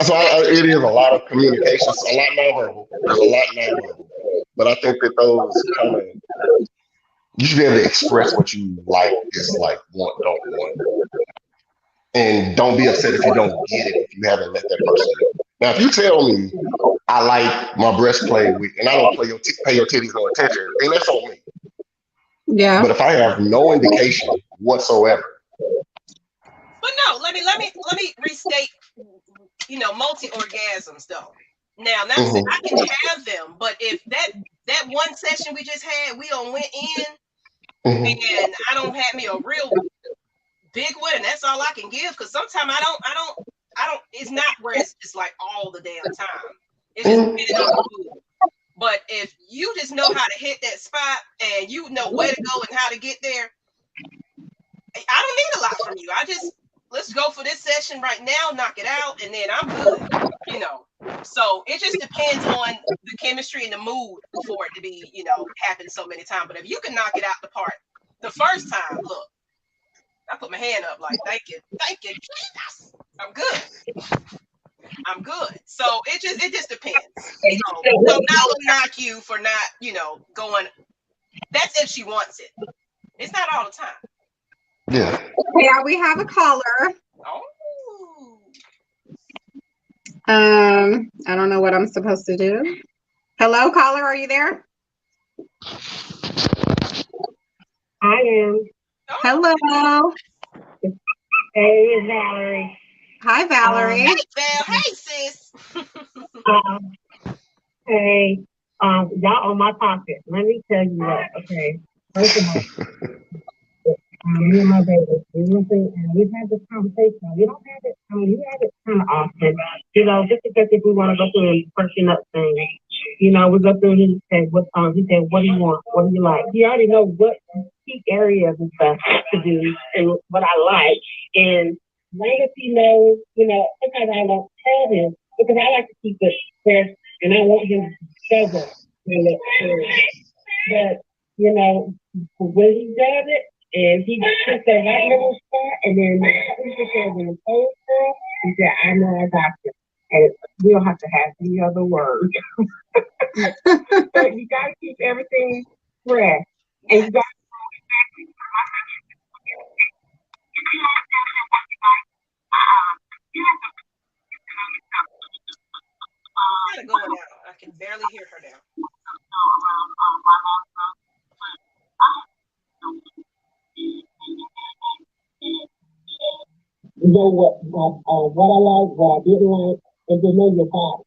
So it is a lot of communications, a lot nonverbal. There's a lot nonverbal. But I think that those kind of, you should be able to express what you like, dislike, want, don't want. And don't be upset if you don't get it, if you haven't let that person know. Now, if you tell me I like my breast played with, and I don't pay your titties no attention, then that's on me. Yeah. But if I have no indication whatsoever. But no, let me restate, multi orgasms though. Now, not saying I can have them, but if that one session we just had, we on went in, and I don't have me a real big one, and that's all I can give. Because sometimes I don't. It's not where it's just like all the damn time. It's just getting on the mood. But if you just know how to hit that spot and you know where to go and how to get there, I don't need a lot from you. Let's go for this session right now, knock it out, and then I'm good. So it just depends on the chemistry and the mood for it to be, happen so many times. But if you can knock it out the park the first time, look, I put my hand up like, thank you, Jesus. I'm good. So it just depends. So not gonna knock you for not, going. That's if she wants it. It's not all the time. Yeah. Yeah, we have a caller. Oh. I don't know what I'm supposed to do. Hello, caller, are you there? I am. Hello. Hey, it's Valerie. Hi, Valerie. Hey, Val. Hey, sis. Hey, y'all on my pocket. Let me tell you what. Okay, first of all, me and my baby, we've had this conversation. We don't have it. We have it kind of often. Just because if we want to go through and freshen up things, we go through and he said, what do you want? What do you like? He already knows what key areas and stuff to do and what I like. And long as he knows, sometimes I won't tell him because I like to keep it fresh and I want him to struggle. But, when he does it, and he just took that right little spot, and then he just said, when the phone call, he said, I know I got you. And we don't have to have any other words. But you got to keep everything fresh. And you got to know exactly barely hear her now. Know what I like, what I didn't like, and to know your body.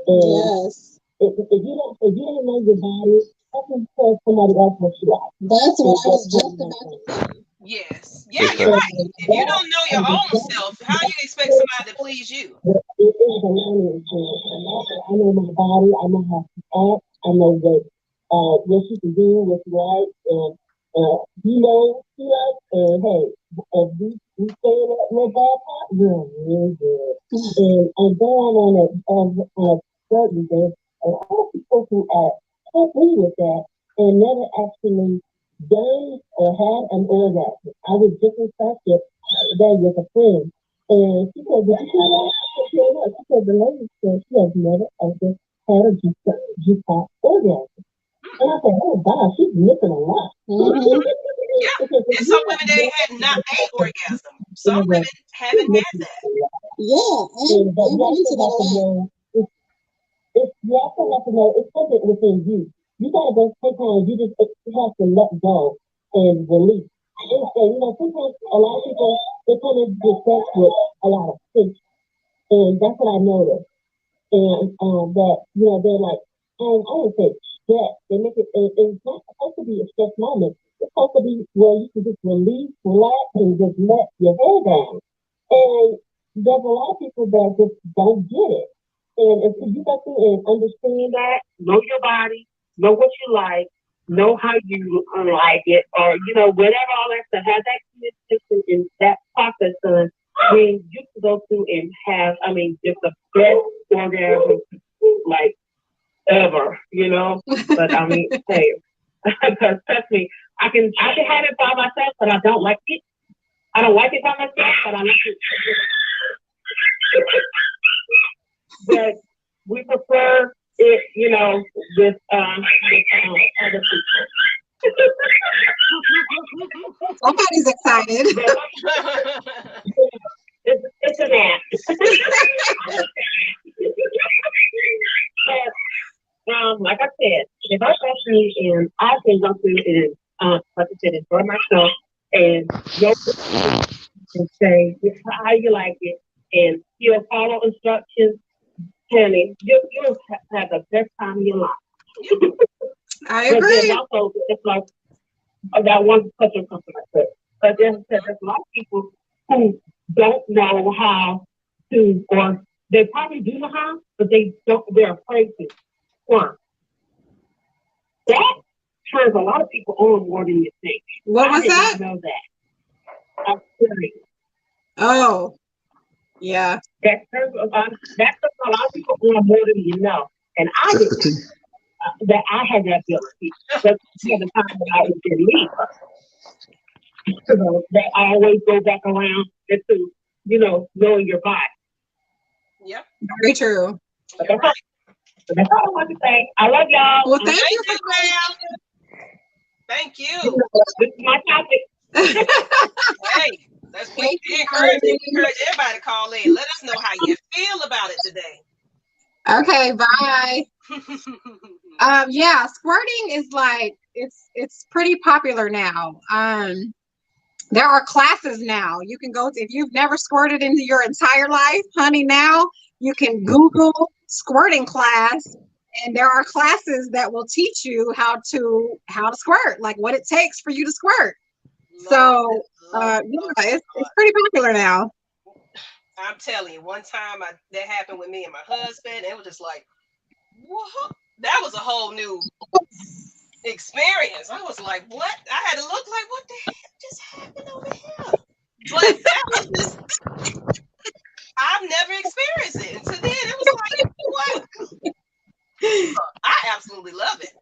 And Yes. if you don't know your body, how can you tell somebody else what you like? That's what I was And just about to say. Yes. Yeah, Big you're facts. right. If you don't know your own self, how you expect somebody to please you? it is a learning experience. I know my body. I know how to act. I know what she can do, what she likes, and you know she likes. And hey, if we stay in that little bad part, we're really good. And I'm going on a certain day, and all people who are happy with that and never actually done or had an orgasm. I was just in touch today with a friend. And she said, did you hear that? She said, what? She said, the lady said she has never ever had a G-pop orgasm. And I said, oh, God, she's missing a lot. Yeah. Because if There's you some women have they never had not a orgasm. Some orgasm, women she's haven't had missing that. a lot. Yeah, But I'm you into also that have a to lot. know, you also have to know it's something within you. You got to go, sometimes you have to let go and release. And, sometimes a lot of people, they come into sex with a lot of fish. And that's what I noticed. And that they're like, I would say stress. They make it's not supposed to be a stress moment. It's supposed to be where you can just release, relax, and just let your hair down. And there's a lot of people that just don't get it. And until you got to and understand that, know your body, know what you like, know how you like it, or whatever all that stuff. Have that communication in that process done. Then you can go through and have, just the best orgasm like ever. But hey, because trust me, I can have it by myself, but I don't like it. I don't like it by myself, but I like it. But we prefer it, with other people. Somebody's excited. It's an act. Like I said, if I go through and I can go through and, like I said, enjoy myself and go and say this is how you like it, and you'll follow instructions, honey, you'll have the best time of your life. I But then agree. also, it's like that one touch on something like that. But then there's a lot of people who don't know how to, or they probably do know how, but they're afraid to. Or that turns a lot of people on more than you think. What I was did that? not know that. I'm serious. Oh, yeah. That turns a lot of people on more than you know. And I Just didn't the know tea. that I had that ability. But at the time that I was in me, that I always go back around into, knowing your body. Yep. Very true. But that's all I want to say. I love y'all. Well, thank Thank you you, ma'am. Thank you. This is my topic. Hey, we Thank you, encourage everybody to call in. Let us know how you feel about it today. Okay, bye. Yeah, squirting is like it's pretty popular now. There are classes now. You can go to, if you've never squirted in your entire life, honey, now you can Google squirting class, and there are classes that will teach you how to squirt, like what it takes for you to squirt. So yeah, it's pretty popular now. I'm telling you, one time that happened with me and my husband. It was just like, what? That was a whole new experience. I was like, what? I had to look like, what the heck just happened over here? But that was just, I've never experienced it. And so then it was like, what? I absolutely love it.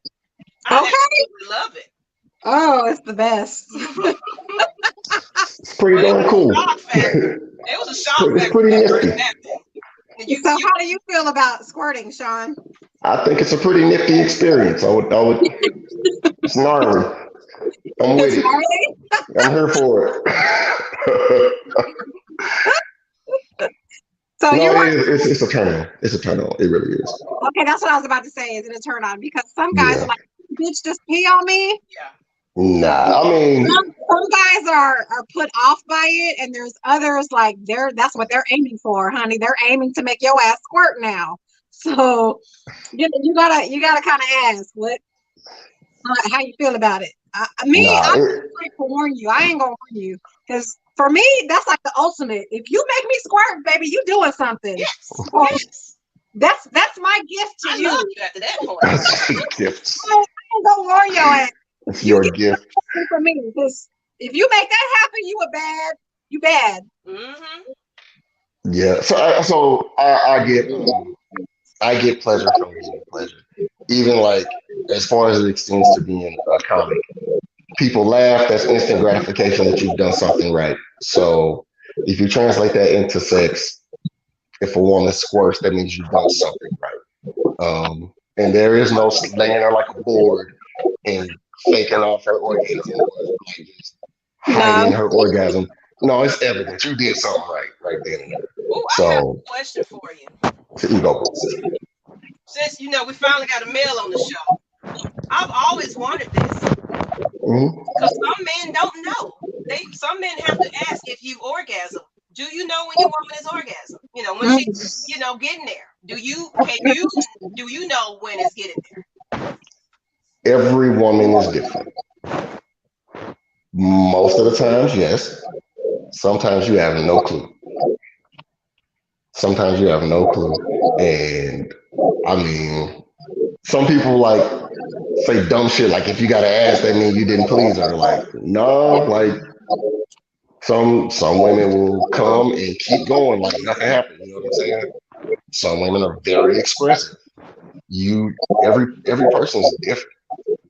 I Okay. absolutely love it. Oh, it's the best. It's pretty darn cool. It was a shock It's factor pretty when that first nifty. happened. So how do you feel about squirting, Shon? I think it's a pretty nifty experience. It's gnarly. I'm with It's it. gnarly? I'm here for it. So No, you it are is. It's a turn on. It's a turn on. It really is. Okay, that's what I was about to say. Is it a turn on? Because some guys Yeah. are like, bitch, just pee on me. Yeah. Nah, I mean, Some guys are put off by it, and there's others like that's what they're aiming for, honey. They're aiming to make your ass squirt now. So you gotta kind of ask how you feel about it. nah, I'm just like to warn you. I ain't gonna warn you because for me that's like the ultimate. If you make me squirt, baby, you doing something. Yes. So Yes. that's my gift to I you. love you after that point. it's gifts. I ain't gonna warn your ass. It's You your get gift. something from me because if you make that happen, you bad. Mm-hmm. Yeah. So I get pleasure from giving pleasure. Even like as far as it extends to being a comic. People laugh, that's instant gratification that you've done something right. So if you translate that into sex, if a woman squirts, that means you've done something right. And there is no laying there like a board and faking off her orgasm or like just No. hiding her orgasm. No, it's evident you did something right then and there. Oh, I have So, a question for you. so you go, sister. Since we finally got a male on the show, I've always wanted this Mm-hmm. because some men don't know. Some men have to ask if you orgasm. Do you know when your woman is orgasm? When she, getting there. Do you know when it's getting Every woman is different. Most of the times, yes. Sometimes you have no clue. Sometimes you have no clue. And I mean, some people like say dumb shit like if you got to ask, that means you didn't please her. Like, no, like some women will come and keep going like nothing happened. You know what I'm saying? Some women are very expressive. Every person is different.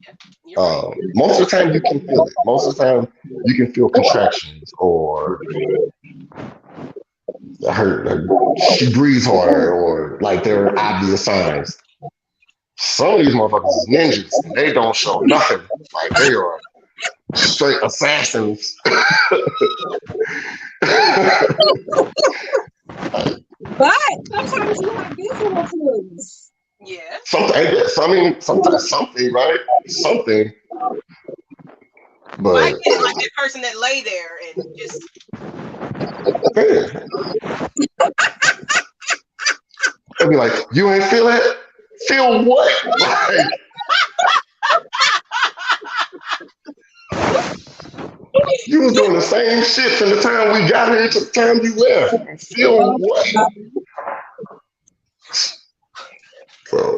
there? You're right. Most of the time you can feel it. Most of the time you can feel contractions or she breathes harder or like there are obvious signs. Some of these motherfuckers is ninjas and they don't show nothing. Like they are straight assassins. But sometimes you have visual clues. Yes. Something, I guess. I mean, sometimes something, right? Something, Well, I but get it, like that person that lay there and just yeah. They'll be like, "You ain't feel it? Feel what?" Like, you was doing the same shit from the time we got here to the time you left. Feel what? So,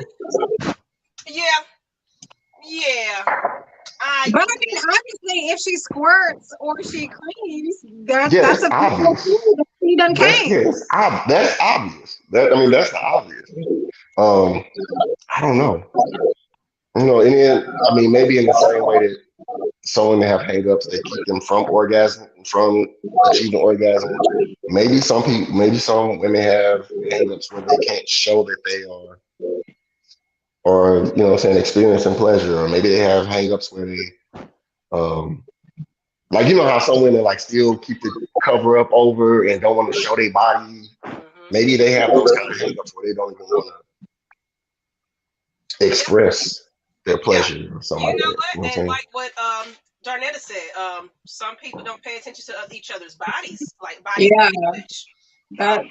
yeah, yeah. I But I mean, obviously, if she squirts or she creams, yeah, that's that's a visual obvious. clue that she done That's came. yeah, that's obvious. That I mean, that's the obvious. Um, I don't know. And then I mean, maybe in the same way that some women have hangups that keep them from achieving orgasm. Maybe some women have hangups where they can't show that they are, or you know, what I'm saying, experiencing pleasure, or maybe they have hangups where they, um, like you know how some women like still keep the cover up over and don't want to show their body. hmm Maybe they have those kind of hangups where they don't even want to Yeah, express their yeah. pleasure or something You like know that. You know what? what I'm And saying? like what Darnetta said, some people don't pay attention to each other's bodies, like body Yeah, language. that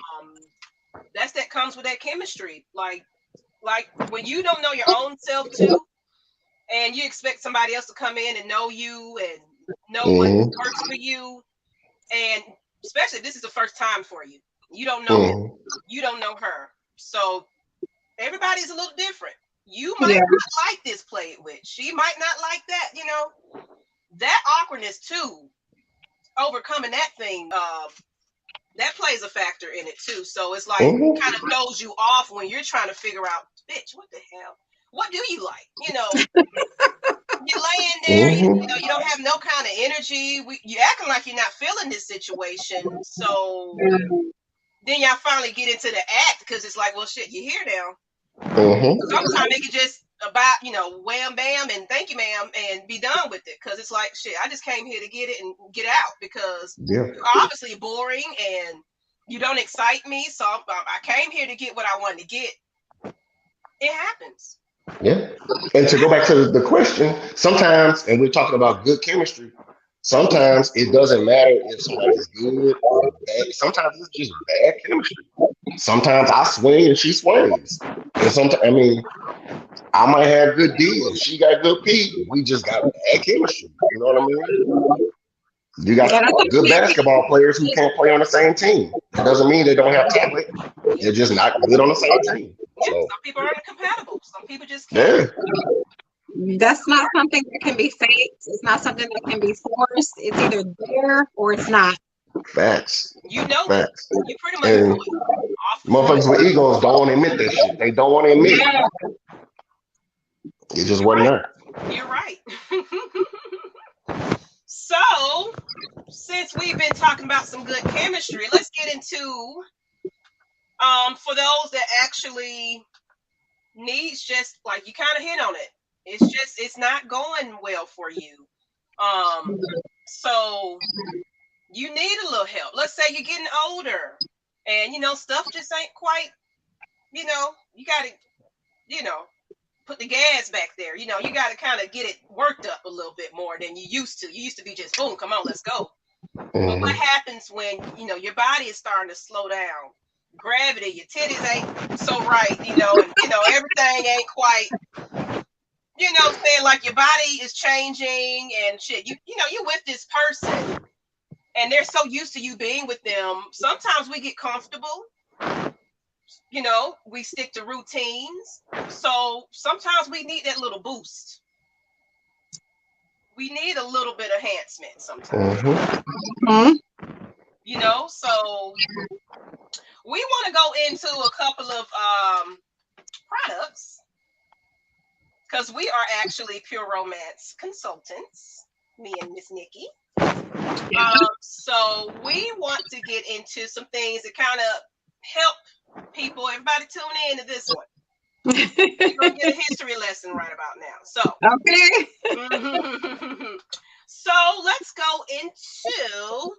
That comes with that chemistry. Like when you don't know your own self too, and you expect somebody else to come in and know you and know what Mm-hmm. works for you, and especially if this is the first time for you, you don't know him, Mm-hmm. you don't know her, so everybody's a little different. You might yeah. not like this played with, she might not like that. That awkwardness too, overcoming that thing, that plays a factor in it too. So it's like kind of Mm-hmm. throws you off when you're trying to figure out, bitch, what the hell? What do you like? You're laying there, Mm-hmm. you don't have no kind of energy. You acting like you're not feeling this situation. So then y'all finally get into the act because it's like, well, shit, you're here now. Mm-hmm. Sometimes they could just about, wham bam and thank you, ma'am, and be done with it. Because it's like, shit, I just came here to get it and get out because Yeah. you're obviously boring and you don't excite me. So I came here to get what I wanted to get. It happens. Yeah. And to go back to the question, sometimes, and we're talking about good chemistry, sometimes it doesn't matter if somebody's good or bad. Sometimes it's just bad chemistry. Sometimes I swing and she swings. And sometimes, I mean, I might have good D and she got good P. We just got bad chemistry. You know what I mean? You got Yeah, that's good okay. basketball players who can't play on the same team. That doesn't mean they don't have talent. Yeah. They're just not good on the same team. Yeah. So, Some people aren't compatible. Some people just can't. yeah, That's not something that can be faked. It's not something that can be forced. It's either there or it's not. facts. You know it. Facts. You pretty much know And it off the floor. motherfuckers with egos don't want to admit that shit. They don't want to admit it. Yeah. It just You're wasn't right. there. You're right. So, since we've been talking about some good chemistry, let's get into for those that actually needs, just like you kind of hit on it. It's not going well for you. So you need a little help. Let's say you're getting older and stuff just ain't quite, you gotta, you know, put the gas back there. You gotta kind of get it worked up a little bit more than you used to. You used to be just boom, come on, let's go. But what happens when your body is starting to slow down? Gravity, your titties ain't so right, and everything ain't quite, saying, like, your body is changing and shit. You're with this person and they're so used to you being with them. Sometimes we get comfortable, we stick to routines. So sometimes we need that little boost. We need a little bit of enhancement sometimes. Mhm. So we want to go into a couple of products because we are actually pure romance consultants, me and Miss Nikki. So we want to get into some things that kind of help people. Everybody tune in to this one. We're going to get a history lesson right about now. So, Okay. So let's go into,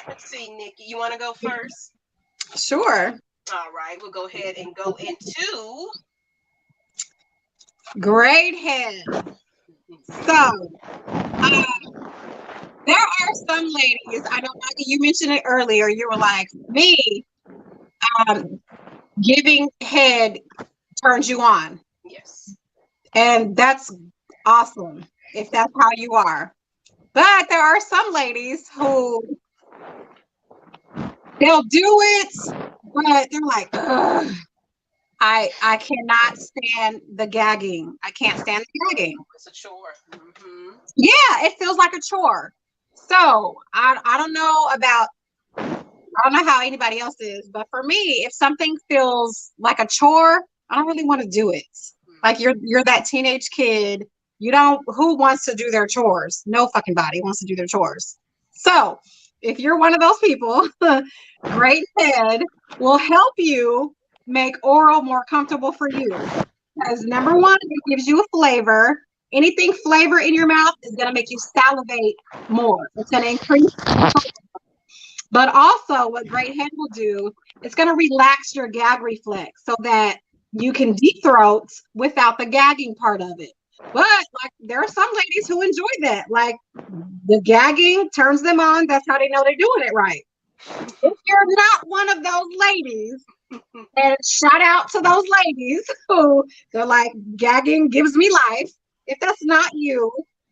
let's see, Nikki, you want to go first? Sure. All right, we'll go ahead and go into Great head. So, there are some ladies, I don't know, you mentioned it earlier, you were like, me, giving head turns you on. yes. And that's awesome if that's how you are. But there are some ladies who they'll do it, but they're like, ugh, I cannot stand the gagging. I can't stand the gagging. It's a chore. Mm-hmm. Yeah, it feels like a chore. So I don't know about, I don't know how anybody else is, but for me, if something feels like a chore, I don't really want to do it. Like you're that teenage kid. You don't, who wants to do their chores? No fucking body wants to do their chores. So if you're one of those people, Great Head will help you make oral more comfortable for you. Because number one, it gives you a flavor. Anything flavor in your mouth is going to make you salivate more. It's going to increase. But also, what Great Head will do, it's going to relax your gag reflex so that you can deep throat without the gagging part of it. But like, there are some ladies who enjoy that. Like, the gagging turns them on. That's how they know they're doing it right. If you're not one of those ladies, and shout out to those ladies who they're like, gagging gives me life. If that's not you,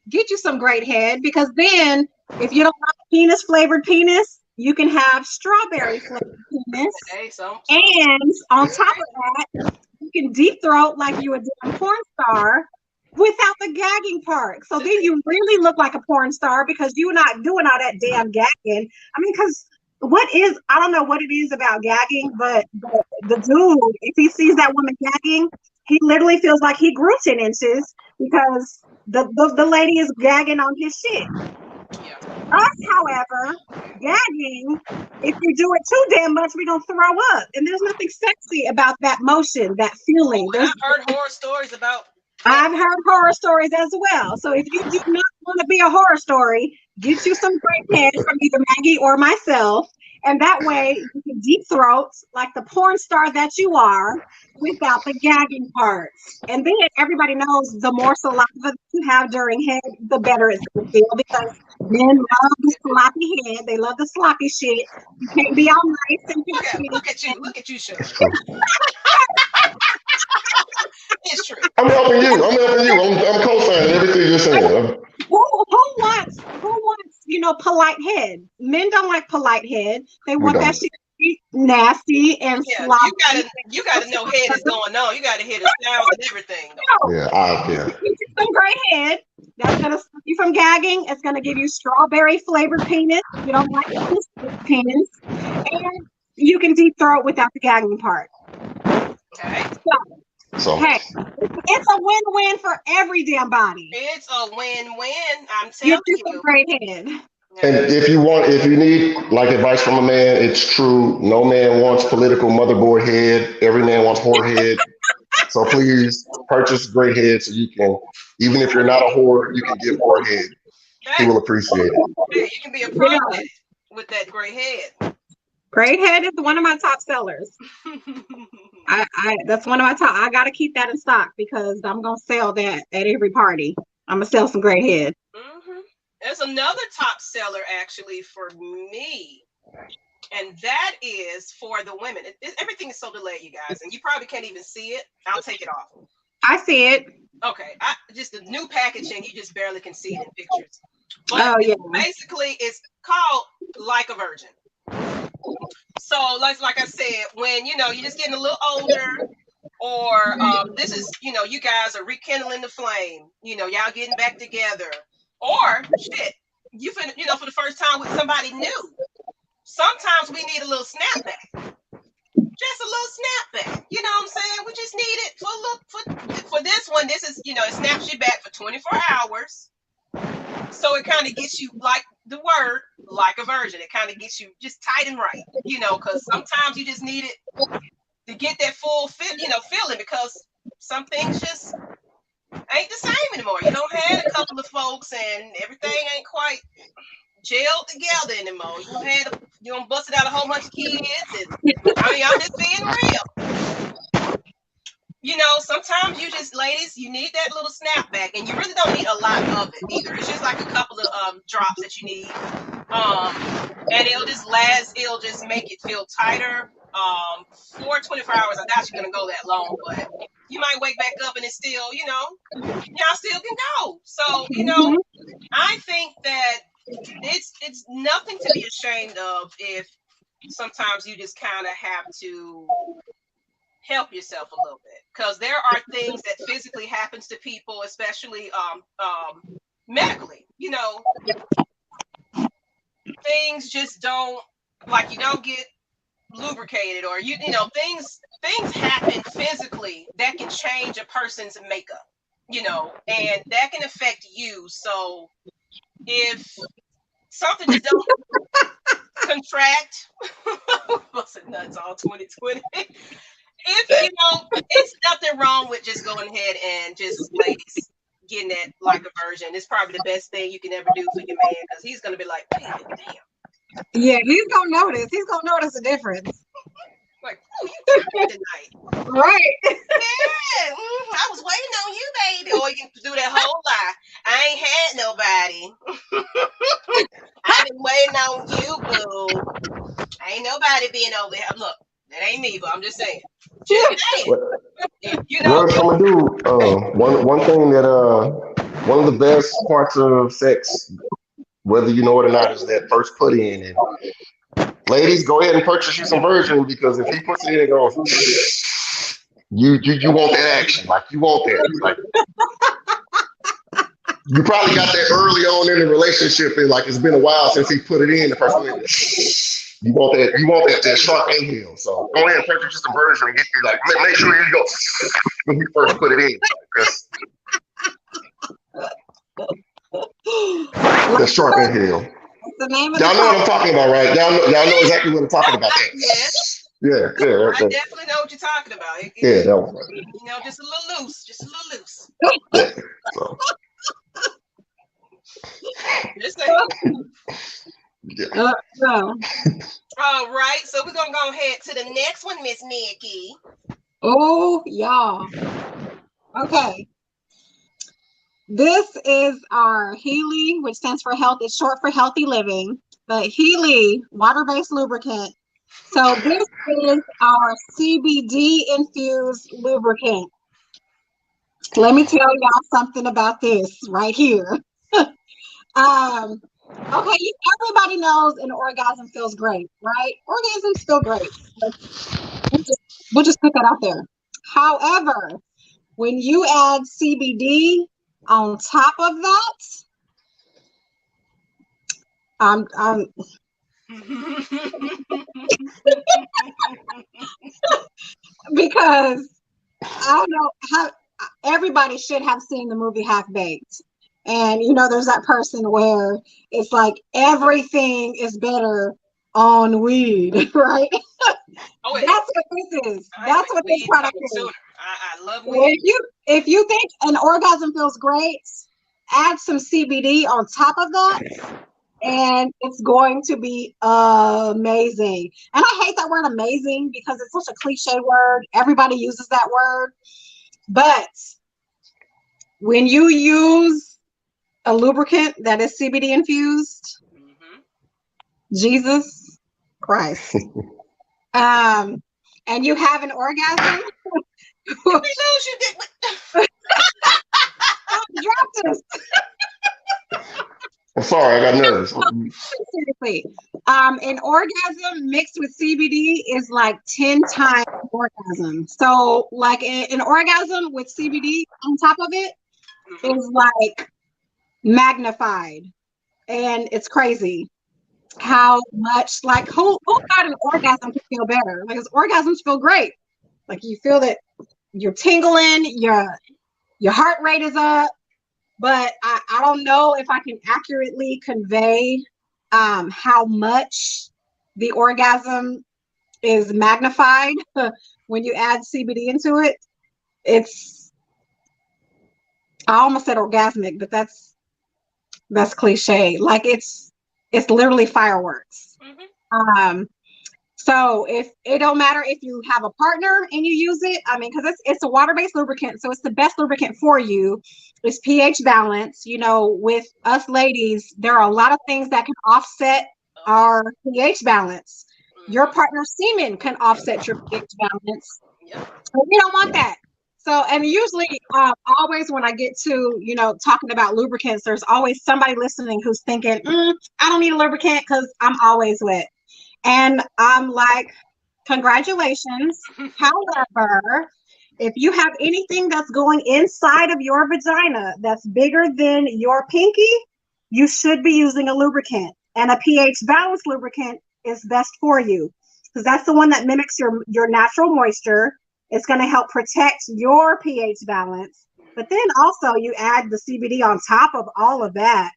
get you some Great Head, because then if you don't like penis flavored penis, you can have strawberry flavored penis. Hey, And on top of that, you can deep throat like you would do a porn star without the gagging part. So then you really look like a porn star because you're not doing all that damn gagging. I mean, because I don't know what it is about gagging, but the dude, if he sees that woman gagging, he literally feels like he grew 10 inches because the lady is gagging on his shit. Yeah. Us, however, gagging, if you do it too damn much, we're going to throw up. And there's nothing sexy about that motion, that feeling. I've heard horror stories about I've heard horror stories as well. So if you do not want to be a horror story, get you some Great Head from either Maggie or myself, And that way you can deep throat like the porn star that you are without the gagging part. And then everybody knows the more saliva that you have during head, the better it's going to feel because men love the sloppy head. They love the sloppy shit. You can't be all nice and cute. Look at you, Shon. It's true. It's true. I'm helping you. I'm co-signing everything you're saying. Who wants, polite head? Men don't like polite head. They We want that don't. shit to be nasty and Yeah, sloppy. you gotta know head is going on. You gotta hear the sounds and everything. Yeah. Some gray head. That's gonna stop you from gagging. It's gonna give you strawberry flavored penis. You don't like penis, and you can deep throat without the gagging part. Okay. So Hey, it's a win-win for every damn body. It's a win-win. I'm Get telling you some you. great head. and if you need like advice from a man, it's true. No man wants political motherboard head. Every man wants whore head. So please purchase great head so you can, even if you're not a whore, you can give whore head. He Hey, will appreciate it. you can be a pro Yeah. with that gray head. Great head is one of my top sellers. I that's one of my top. I gotta keep that in stock because I'm gonna sell that at every party. I'm gonna sell some great head. There's another top seller actually for me, and that is for the women. Everything is so delayed, you guys, and you probably can't even see it. I'll take it off. I see it. Okay, just the new packaging, you just barely can see it in pictures. But basically, it's called Like a Virgin. So, like I said, when you're just getting a little older, or this is you guys are rekindling the flame. Y'all getting back together, or shit, you for the first time with somebody new. Sometimes we need a little snapback. Just a little snapback. You know what I'm saying? We just need it for this one. This is it snaps you back for 24 hours. So it kind of gets you, like the word, like a virgin. It kind of gets you just tight and right, because sometimes you just need it to get that full feeling, because some things just ain't the same anymore. You don't have a couple of folks and everything ain't quite gelled together anymore. You don't busted out a whole bunch of kids, and I'm just being real. Sometimes you just, ladies, you need that little snapback, and you really don't need a lot of it either. It's just like a couple of drops that you need, and it'll just last. It'll just make it feel tighter. For 24 hours, I doubt you're gonna go that long, but you might wake back up and it's still, y'all still can go. So, I think that it's nothing to be ashamed of if sometimes you just kind of have to help yourself a little bit, because there are things that physically happens to people, especially medically. Things just don't, like, you don't get lubricated, or things happen physically that can change a person's makeup, and that can affect you. So if something just don't contract, busting nuts all 2020. If it's nothing wrong with just going ahead and just, ladies, getting that like a virgin. It's probably the best thing you can ever do for your man, because he's gonna be like, damn. Yeah, he's gonna notice. He's gonna notice a difference. Like, oh, you different tonight. Right. Yeah, I was waiting on you, baby. Or you can do that whole lie. I ain't had nobody. I've been waiting on you, boo. Ain't nobody being over here. Look, that ain't me, but I'm just saying. Just saying. Well, I'm gonna do one thing that one of the best parts of sex, whether you know it or not, is that first put in. And ladies, go ahead and purchase you some Virgin, because if he puts it in and goes, you want that action, like you want that, like you probably got that early on in the relationship, and like it's been a while since he put it in. The first one, you want that sharp inhale. So go ahead and purchase you some Virgin and get you, like, make sure you go when you first put it in. The sharp inhale. The name of y'all know what I'm talking about, right? Y'all know exactly what I'm talking about. Yes. Yeah. I definitely know what you're talking about. Yeah, that was right. Just a little loose. Yeah, so. Just saying. Yeah. No. All right, so we're gonna go ahead to the next one, Miss Nikki. Oh, y'all. Okay. This is our Healy, which stands for health. It's short for healthy living. But Healy water-based lubricant. So this is our CBD infused lubricant. Let me tell y'all something about this right here. Okay, everybody knows an orgasm feels great, right? Orgasms feel great. We'll just put that out there. However, when you add CBD on top of that, I'm because I don't know how everybody should have seen the movie Half Baked. And there's that person where it's like everything is better on weed, right? Oh, That's what this is. That's what this product is. Sooner. I love So weed. if you think an orgasm feels great, add some CBD on top of that, and it's going to be amazing. And I hate that word amazing because it's such a cliche word. Everybody uses that word. But when you use a lubricant that is CBD infused, Jesus Christ, and you have an orgasm, you did. drop this. I'm sorry, I got nerves. Seriously, an orgasm mixed with CBD is like 10 times orgasm. So, like an orgasm with CBD on top of it is like magnified, and it's crazy how much like who got an orgasm to feel better? Like, orgasms feel great. Like you feel that you're tingling, your heart rate is up. But I don't know if I can accurately convey how much the orgasm is magnified when you add CBD into it. I almost said orgasmic, but that's cliche. Like it's literally fireworks. So if it don't matter if you have a partner and you use it, I mean, because it's a water-based lubricant, so it's the best lubricant for you. It's pH balance. With us ladies, there are a lot of things that can offset our pH balance. Your partner's semen can offset your pH balance. But we don't want that. So, and usually, always when I get to, talking about lubricants, there's always somebody listening who's thinking, I don't need a lubricant because I'm always wet. And I'm like, congratulations. However, if you have anything that's going inside of your vagina that's bigger than your pinky, you should be using a lubricant. And a pH balanced lubricant is best for you because that's the one that mimics your natural moisture. It's going to help protect your pH balance. But then also you add the CBD on top of all of that.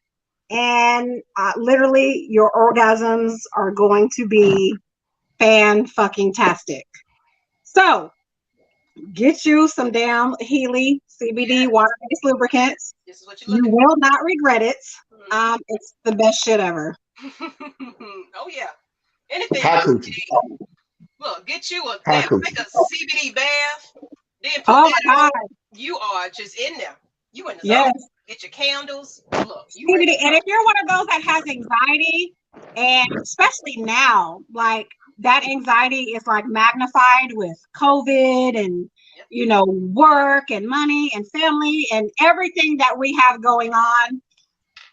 And literally your orgasms are going to be fan-fucking-tastic. So get you some damn Healy CBD water-based lubricants. This is what you will not regret it. It's the best shit ever. Oh yeah. Anything. Look, get you take a CBD bath, then put that on. You are just in there. You in the zone. Get your candles. Look, CBD. And if you're one of those that has anxiety, and especially now, like that anxiety is like magnified with COVID and work and money and family and everything that we have going on.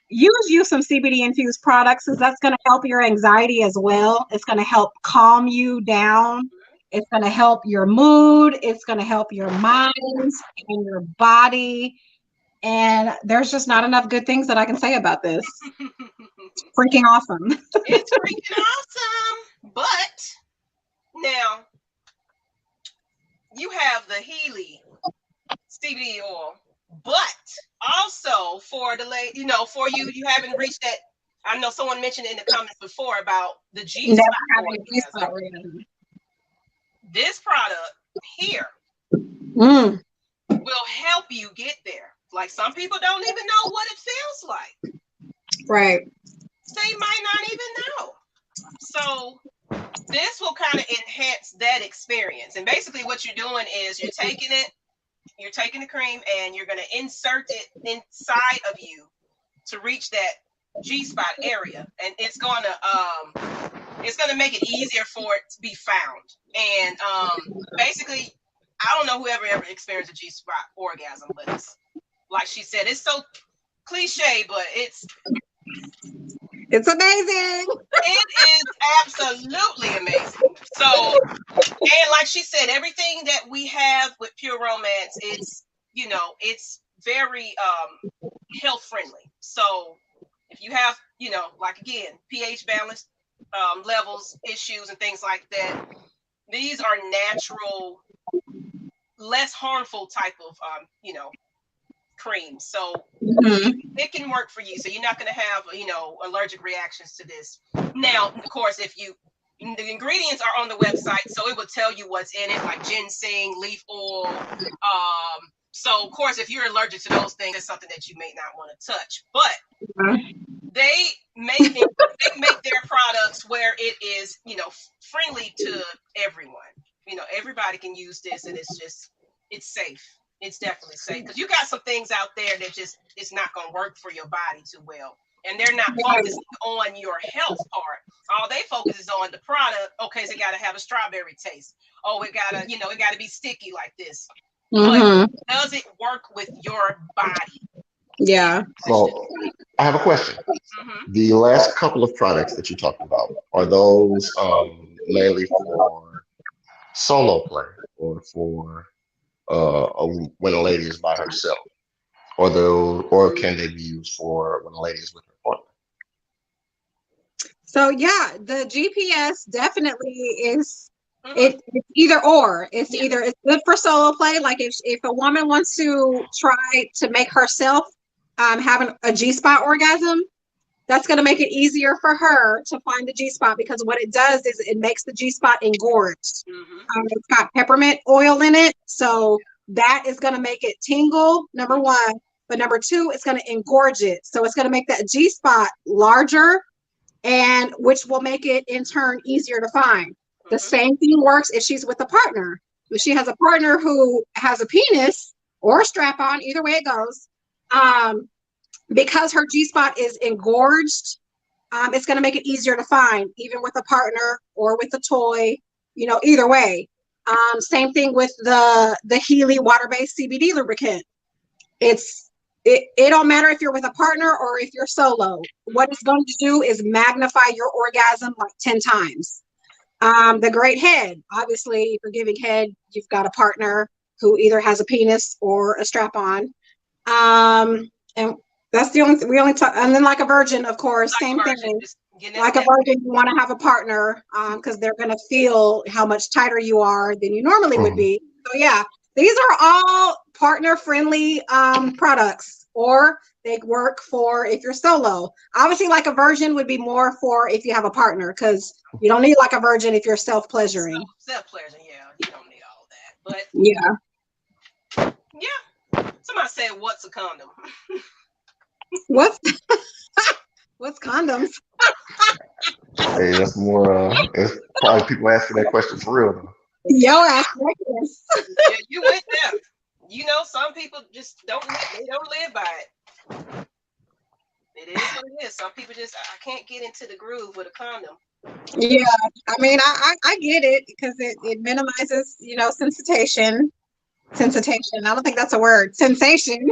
Use some CBD infused products because that's going to help your anxiety as well. It's going to help calm you down. It's going to help your mood. It's going to help your mind and your body. And there's just not enough good things that I can say about this. It's freaking awesome. It's freaking awesome. But now you have the Healy CBD oil, but also for the lady, for you haven't reached that. I know someone mentioned in the comments before about the G-spot. This product here will help you get there. Like some people don't even know what it feels like. Right. they might not even know. So this will kind of enhance that experience. And basically what you're doing is you're taking the cream and you're going to insert it inside of you to reach that G spot area, and it's going to make it easier for it to be found. And basically, I don't know whoever ever experienced a G spot orgasm, but it's like she said, it's so cliche, but it's amazing. It is absolutely amazing. So, and like she said, everything that we have with Pure Romance, it's it's very health friendly. So if you have, like again, pH balance levels issues and things like that, these are natural, less harmful type of creams. So it can work for you. So you're not going to have allergic reactions to this. Now, of course, the ingredients are on the website, so it will tell you what's in it, like ginseng, leaf oil. So of course, if you're allergic to those things, it's something that you may not want to touch. But they make their products where it is friendly to everyone. Everybody can use this, and it's safe. It's definitely safe, because you got some things out there that just it's not going to work for your body too well, and they're not focusing on your health part. All they focus is on the product. Okay, so it got to have a strawberry taste. Oh, it got to it got to be sticky like this. But does it work with your body? Yeah. So I have a question. The last couple of products that you talked about, are those mainly for solo play or for when a lady is by herself, or can they be used for when a lady is with her partner? So yeah, the GPS definitely is. It's either or. It's either it's good for solo play, like if a woman wants to try to make herself have a G spot orgasm, that's going to make it easier for her to find the G spot, because what it does is it makes the G spot engorged. It's got peppermint oil in it, so that is going to make it tingle, number one. But number two, it's going to engorge it, so it's going to make that G spot larger, and which will make it in turn easier to find. The same thing works if she's with a partner. If she has a partner who has a penis or a strap on, either way it goes, because her G spot is engorged, it's going to make it easier to find, even with a partner or with a toy, either way. Same thing with the Healy water-based CBD lubricant. It don't matter if you're with a partner or if you're solo. What it's going to do is magnify your orgasm like 10 times. The great head, obviously, if you're giving head, you've got a partner who either has a penis or a strap on. And that's the only thing we only talk. And then like a virgin, of course, like same thing. Like a virgin, you want to have a partner because they're going to feel how much tighter you are than you normally would be. So yeah, these are all partner-friendly products, or they work for if you're solo. Obviously, like a virgin would be more for if you have a partner, because you don't need like a virgin if you're self-pleasuring. Self-pleasuring, yeah, you don't need all that. But yeah. Somebody said, "What's a condom?" What's condoms? Hey, that's more. It's probably people asking that question for real though. Yo, ask reckless. Yeah, you went there. Some people just don't live by it. It is what it is. Some people just I can't get into the groove with a condom. Yeah, I mean, I get it, because it minimizes, sensation. I don't think that's a word. Sensation.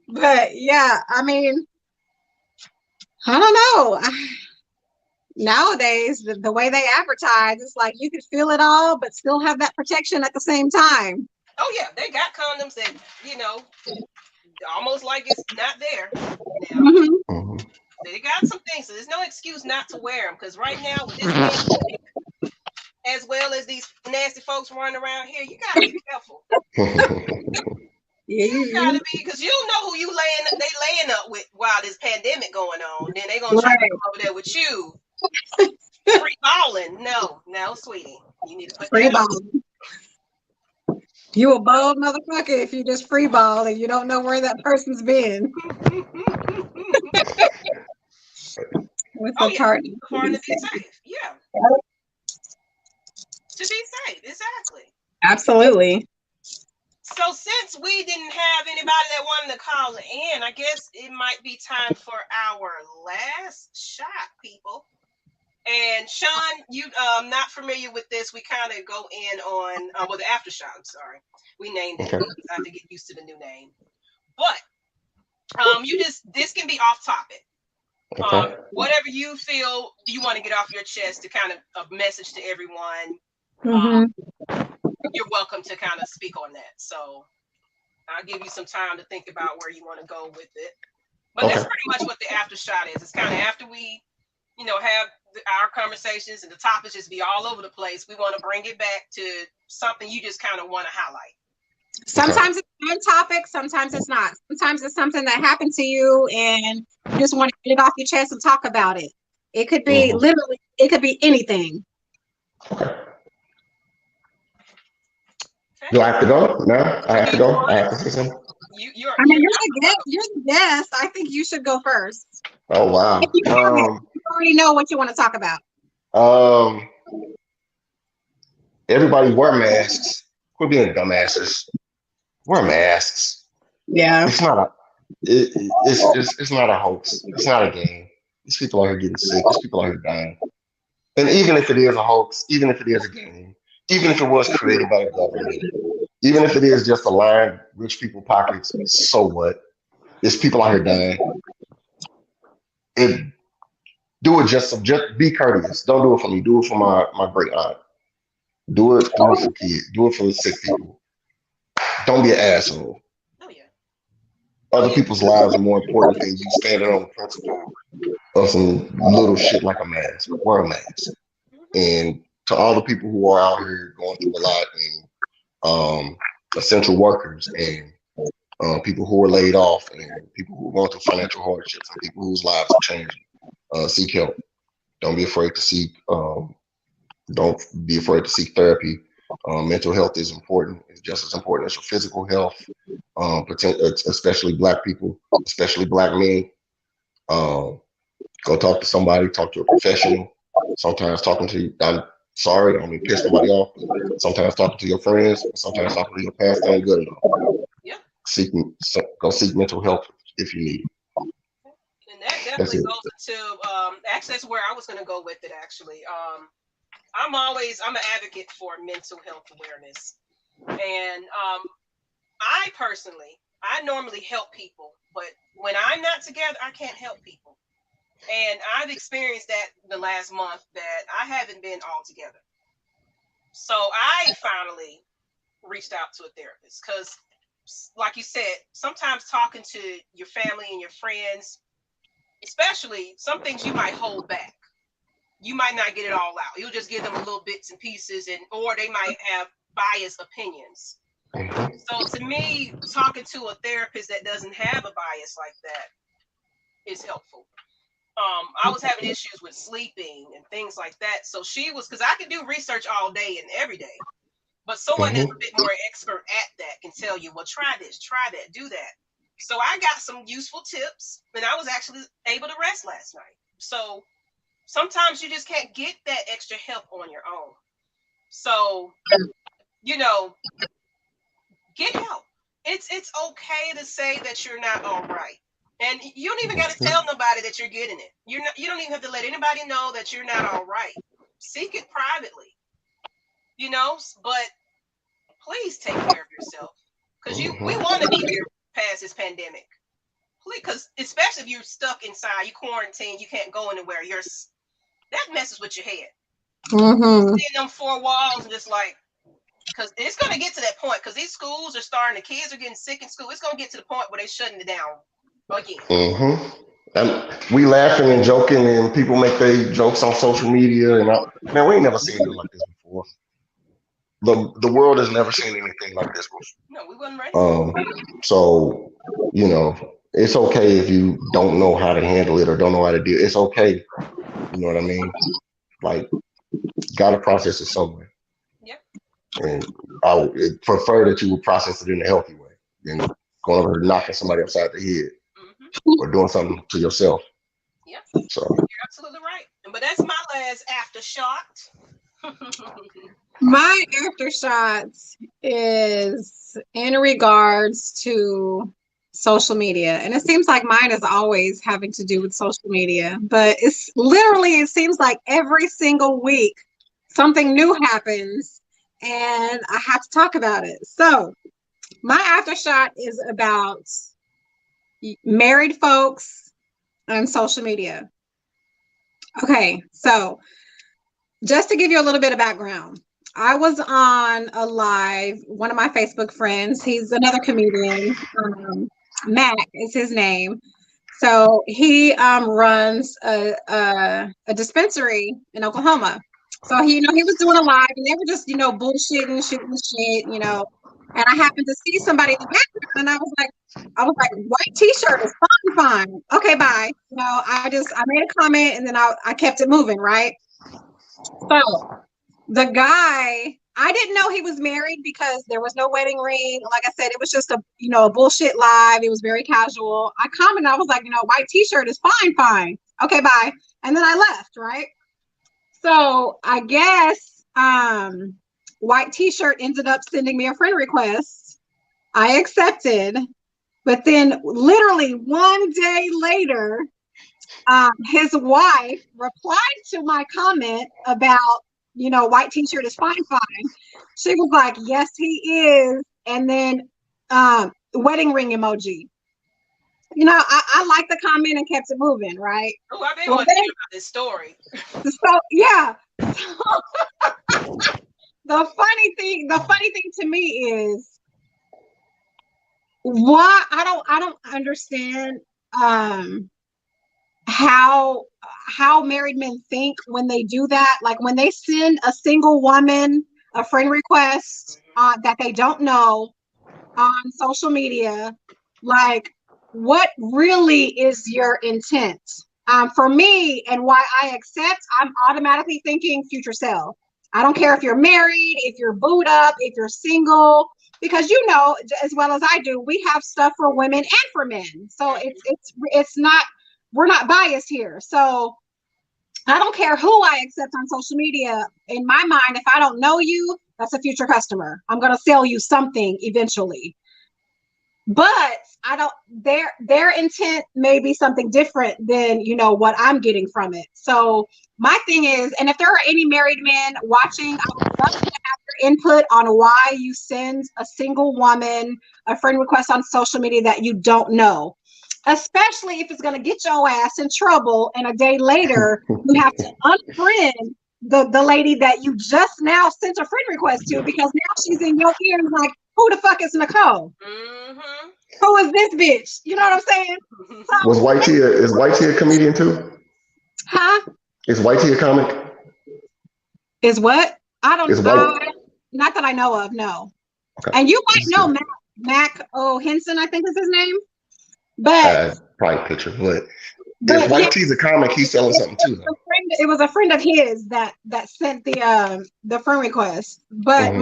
But yeah, I mean, I don't know. Nowadays, the way they advertise, it's like you could feel it all, but still have that protection at the same time. Oh yeah, they got condoms that almost like it's not there. Now, they got some things, so there's no excuse not to wear them. Because right now, with this pandemic, as well as these nasty folks running around here, you gotta be careful. Yeah, you gotta be, because you don't know who they laying up with while this pandemic going on. Then they gonna try to come over there with you. Free balling. No, sweetie. You need to put free that balling. You a bold motherfucker if you just free ball and you don't know where that person's been with Oh the yeah, target. important to be safe. Yeah, to be safe, exactly. Absolutely. So since we didn't have anybody that wanted to call in, I guess it might be time for our last shot, people. And Shon, you not familiar with this? We kind of go in on well the aftershock. I'm sorry, we named it. Okay. I have to get used to the new name. But you just this can be off topic. Okay. Whatever you feel you want to get off your chest to kind of a message to everyone. Hmm. You're welcome to kind of speak on that. So I'll give you some time to think about where you want to go with it. But that's Okay. pretty much what the after shot is. It's kind of after we, have our conversations and the topics just be all over the place. We want to bring it back to something you just kind of want to highlight. Okay. Sometimes it's one topic, sometimes it's not. Sometimes it's something that happened to you and you just want to get it off your chest and talk about it. It could be Hmm. literally, it could be anything. Okay. Okay, Do I have to go now? I have to you go. I want have to say something. I mean, you're you're the guest. You're the guest. I think you should go first. Oh If you haven't, wow. you already know what you want to talk about. Um. Everybody wear masks. Quit being dumbasses. Wear masks. Yeah. It's not a. It's not a hoax. It's not a game. These people out here getting sick. These people out here dying. And even if it is a hoax, even if it is a game, even if it was created by the government, even if it is just to line rich people pockets, so what? There's people out here dying. It do it just be courteous. Don't do it for me. Do it for my great aunt. Do it for kids. Do it for the sick people. Don't be an asshole. oh yeah, oh Other yeah. people's lives are more important than you standing on the principle of some little shit like a mask. Wear a mask. Mhm. And to all the people who are out here going through a lot and essential workers and people who are laid off and people who are going through financial hardships and people whose lives are changing, seek help. Don't be afraid to seek. Don't be afraid to seek therapy. Mental health is important. It's just as important as your physical health. Especially Black people, especially Black men. Um, Go talk to somebody. Talk to a professional. Sometimes talking to you. I'm sorry, I don't mean to piss nobody off. But sometimes talking to your friends. Sometimes talking to your pastor ain't good enough. Yeah, Go seek mental health if you need it. and that That's definitely it. goes into actually that's where I was going to go with it. Actually, I'm an advocate for mental health awareness, and I personally I normally help people, but when I'm not together, I can't help people. And I've experienced that the last month that I haven't been all together. So I finally reached out to a therapist because, like you said, sometimes talking to your family and your friends, especially some things you might hold back. You might not get it all out. You'll just give them a little bits and pieces, and or they might have biased opinions. Mhm. So to me, talking to a therapist that doesn't have a bias like that is helpful. I was having issues with sleeping and things like that. So she was because I can do research all day and every day, but someone that's a Mhm. bit more expert at that can tell you, well, try this, try that, do that. So I got some useful tips, and I was actually able to rest last night. So sometimes you just can't get that extra help on your own. So you know, get help. It's okay to say that you're not all right. And you don't even got to Mhm. tell nobody that you're getting it. You don't even have to let anybody know that you're not all right. Seek it privately, but please take care of yourself cuz we Mhm. want to be here past this pandemic. Please cuz especially if you're stuck inside, you quarantine, you can't go anywhere. That messes with your head. Mm-hmm. In them four walls and just like because it's going to get to that point because these schools are starting, the kids are getting sick in school. It's going to get to the point where they're shutting it down again. Mhm. We laughing and joking, and people make their jokes on social media. And man, we ain't never seen nothing like this before. The world has never seen anything like this No, we wasn't ready for it. before. So you know, it's okay if you don't know how to handle it or don't know how to deal. It's okay. You know what I mean? Like, gotta process it somewhere. Yep. And I would prefer that you would process it in a healthy way than going over and knocking somebody upside the head Hmm. or doing something to yourself. Yep, So you're absolutely right. But that's my last aftershock. My aftershots is in regards to social media. And it seems like mine is always having to do with social media, but it's literally, it seems like every single week something new happens and I have to talk about it. So, my aftershot is about married folks on social media. Okay, so just to give you a little bit of background, I was on a live, one of my Facebook friends, he's another comedian, Mac is his name. So he runs a dispensary in Oklahoma. So he was doing a live and they were just, bullshitting, shooting the shit, And I happened to see somebody in the background and I was like, white t-shirt is fine. Okay, bye. I made a comment and then I kept it moving, right? So the guy, I didn't know he was married because there was no wedding ring. Like I said, it was just a bullshit live. It was very casual. I commented, I was like, white t-shirt is fine. Okay, bye. And then I left, right? So I guess white t-shirt ended up sending me a friend request. I accepted, but then literally one day later, his wife replied to my comment about, white t-shirt is fine. She was like, yes, he is. And then wedding ring emoji. I liked the comment and kept it moving, right? Oh, I didn't Well, want to hear about this story. so yeah. The funny thing to me is why I don't understand how married men think when they do that. Like when they send a single woman a friend request that they don't know on social media, like what really is your intent? For me, and why I accept, I'm automatically thinking future self. I don't care if you're married, if you're booed up, if you're single, because as well as I do, we have stuff for women and for men. So it's not, we're not biased here. So I don't care who I accept on social media. In my mind, if I don't know you, that's a future customer. I'm going to sell you something eventually. But I don't, their intent may be something different than what I'm getting from it. So my thing is, and if there are any married men watching, I would love to have your input on why you send a single woman a friend request on social media that you don't know, especially if it's going to get your ass in trouble and a day later you have to unfriend the lady that you just now sent a friend request to because now she's in your ear and like, who the fuck is Nicole? Mm-hmm. Who is this bitch? You know what I'm saying? was So, Is White T a comedian too? huh? Is White T a comic? Is what? I don't. Is White Not that I know of. No. okay? And you might Just know good. Mac O'Henson, I think is his name. But Probably picture, but if but yeah, White T's a comic, he's selling something too, though. it was a friend of his that sent the friend request. But Mm-hmm.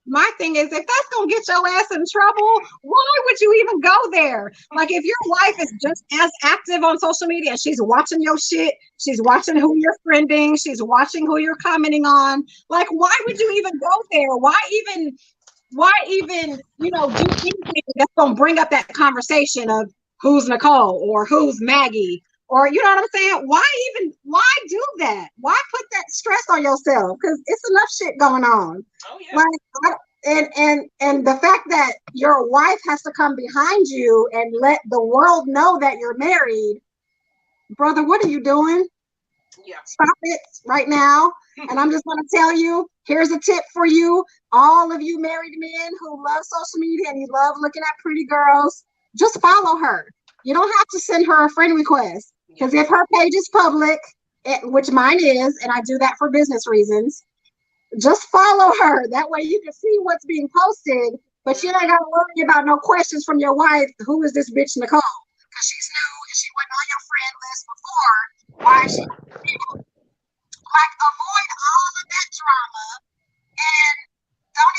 my thing is, if that's gonna get your ass in trouble, why would you even go there? Like, if your wife is just as active on social media and she's watching your shit, she's watching who you're friending, she's watching who you're commenting on. Like, why would you even go there? Why even do anything that's gonna bring up that conversation of who's Nicole or who's Maggie, or you know what I'm saying? Why do that? Why put that stress on yourself? Because it's enough shit going on. Oh yeah. Like, and the fact that your wife has to come behind you and let the world know that you're married, brother, what are you doing? Yeah. Stop it right now. And I'm just going to tell you, here's a tip for you, all of you married men who love social media and you love looking at pretty girls, just follow her. You don't have to send her a friend request, because if her page is public, which mine is, and I do that for business reasons, just follow her. That way you can see what's being posted, but you ain't got to worry about no questions from your wife. Who is this bitch Nicole? Because she's new and she wasn't on your friend list before. Why is she? Like, avoid all of that drama and don't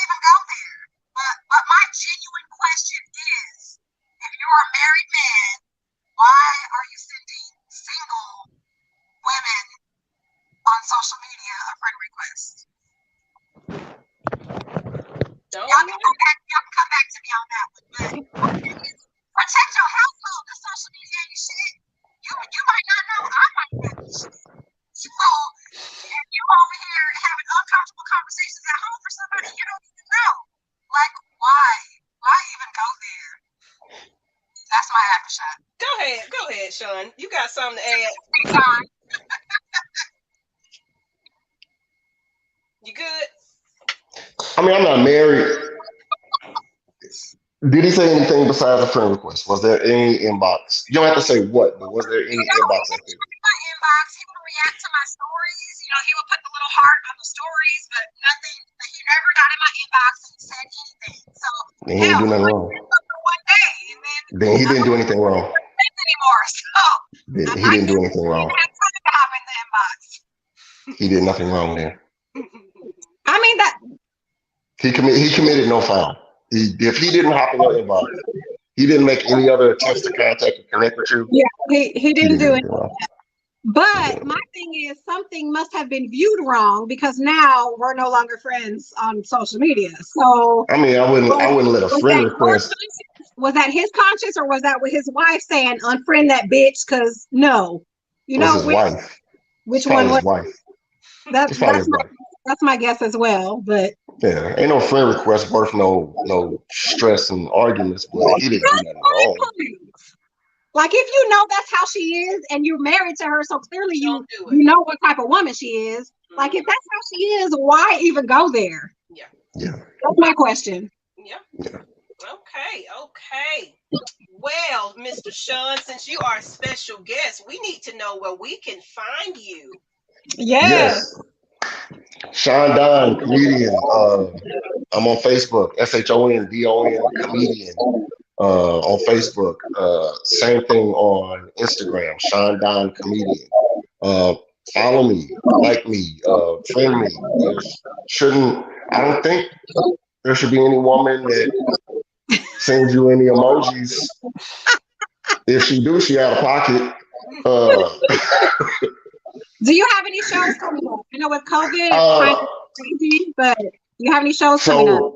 social media a friend request. Don't Y'all know. can come back to me on that one. But protect your household. The social media ain't shit. You might not know. I might not be shit. So if you over here having uncomfortable conversations at home for somebody you don't even know, like why? Why even go there? That's my aftershot. Go ahead, Shon. You got something to add? You good? I mean, I'm not married. Did he say anything besides a friend request? Was there any inbox? You don't have to say what, but was there any inbox activity? My inbox, he would react to my stories. You know, he would put the little heart on the stories, but nothing. He never got in my inbox and said anything. So Then he didn't do nothing wrong. for one day, and Then he didn't do anything wrong. Anymore. So He didn't do anything wrong. have time to hop in the inbox. He did nothing wrong there. I mean that He committed no foul. If he didn't hop in your inbox, he didn't make any other attempts to contact and connect with you. yeah, he didn't do it. Wrong. But my thing is something must have been viewed wrong because now we're no longer friends on social media. So I mean, I wouldn't let a friend request. Was that his conscience or was that with his wife saying unfriend that bitch? Because no, you know his wife. Which it's one was his wife? That's my guess as well. But yeah, ain't no friend request worth no stress and arguments. But he didn't do nothing wrong. Like if you know that's how she is and you're married to her, so clearly you know what type of woman she is. Mm-hmm. Like if that's how she is, why even go there? Yeah. That's my question. Yeah. Okay. Well, Mr. Shon, since you are a special guest, we need to know where we can find you. Yes. Shon Don, comedian. I'm on Facebook, SHONDON, comedian. On Facebook, same thing on Instagram, Shon Don, comedian. Follow me, like me, friend me. I don't think there should be any woman that sends you any emojis. If she do, she out of pocket. Do you have any shows coming up? You know, with COVID, it's kind of crazy, but do you have any shows coming up?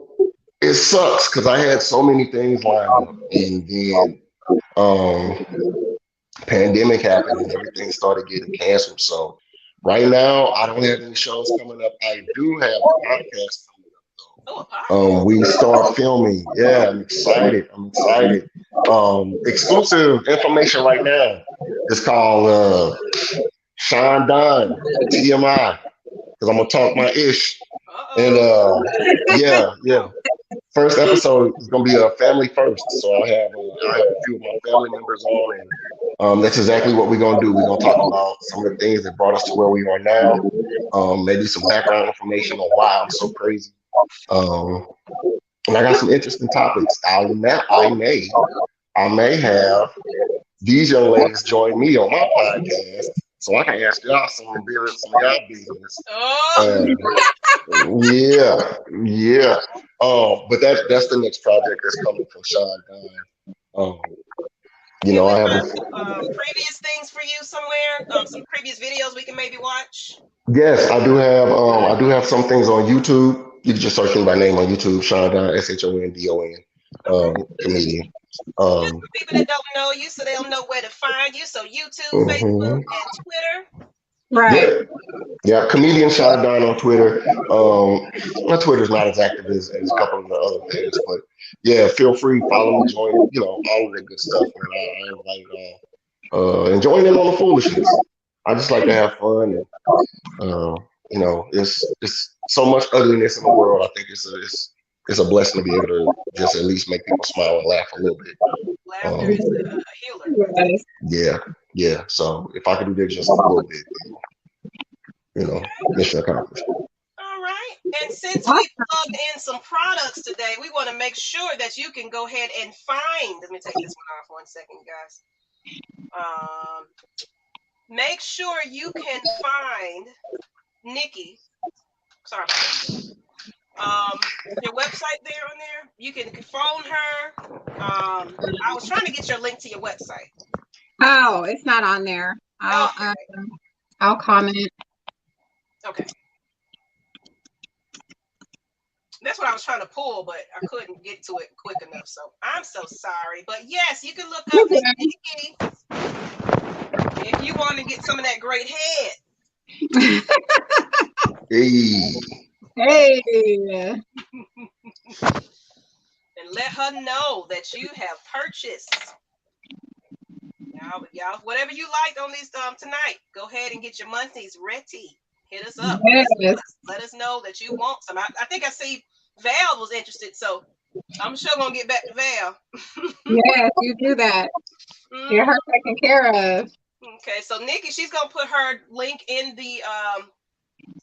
It sucks because I had so many things lined up, and then pandemic happened and everything started getting canceled. So right now, I don't have any shows coming up. I do have a podcast coming up. We start filming. Yeah, I'm excited. Exclusive information right now. It's called Shon Don TMI because I'm gonna talk my ish. And yeah. First episode is gonna be a family first, so I have a few of my family members on, and that's exactly what we're gonna do. We're gonna talk about some of the things that brought us to where we are now. Maybe some background information on why I'm so crazy. And I got some interesting topics. I may have these young ladies join me on my podcast, so I can ask y'all some of y'all business. Yeah. But that's the next project that's coming from Shon Don. I have previous things for you somewhere. Some previous videos we can maybe watch. Yes, I do have some things on YouTube. You can just search me by name on YouTube, Shon Don, SHONDON, comedian. Just for people that don't know you, so they'll know where to find you. So YouTube, Facebook, and Twitter. Right. Yeah, comedian Shon Don on Twitter. My Twitter's not as active as a couple of the other things, but yeah, feel free, follow me, join, all of that good stuff, man. I invite y'all. And join in on the foolishness. I just like to have fun, and it's so much ugliness in the world. I think it's a blessing to be able to just at least make people smile and laugh a little bit. Laughter is a healer. Yeah. So if I could do that just a little bit, mission accomplished. All right. And since we plugged in some products today, we want to make sure that you can go ahead and find. Let me take this one off 1 second, guys. Make sure you can find Nikki. Sorry about that. Your website there on there. You can phone her. I was trying to get your link to your website. Oh, it's not on there. I'll comment. Okay. That's what I was trying to pull, but I couldn't get to it quick enough. So I'm so sorry. But yes, you can look up Miss Nikki if you want to get some of that great head. Hey. Hey. And let her know that you have purchased. Y'all, whatever you like on these tonight, go ahead and get your monthlies ready. Hit us up. Yes. Let us know that you want some. I think I see Val was interested, so I'm sure gonna get back to Val. Yes, you do that. Get her taken care of. Okay, so Nikki, she's gonna put her link in the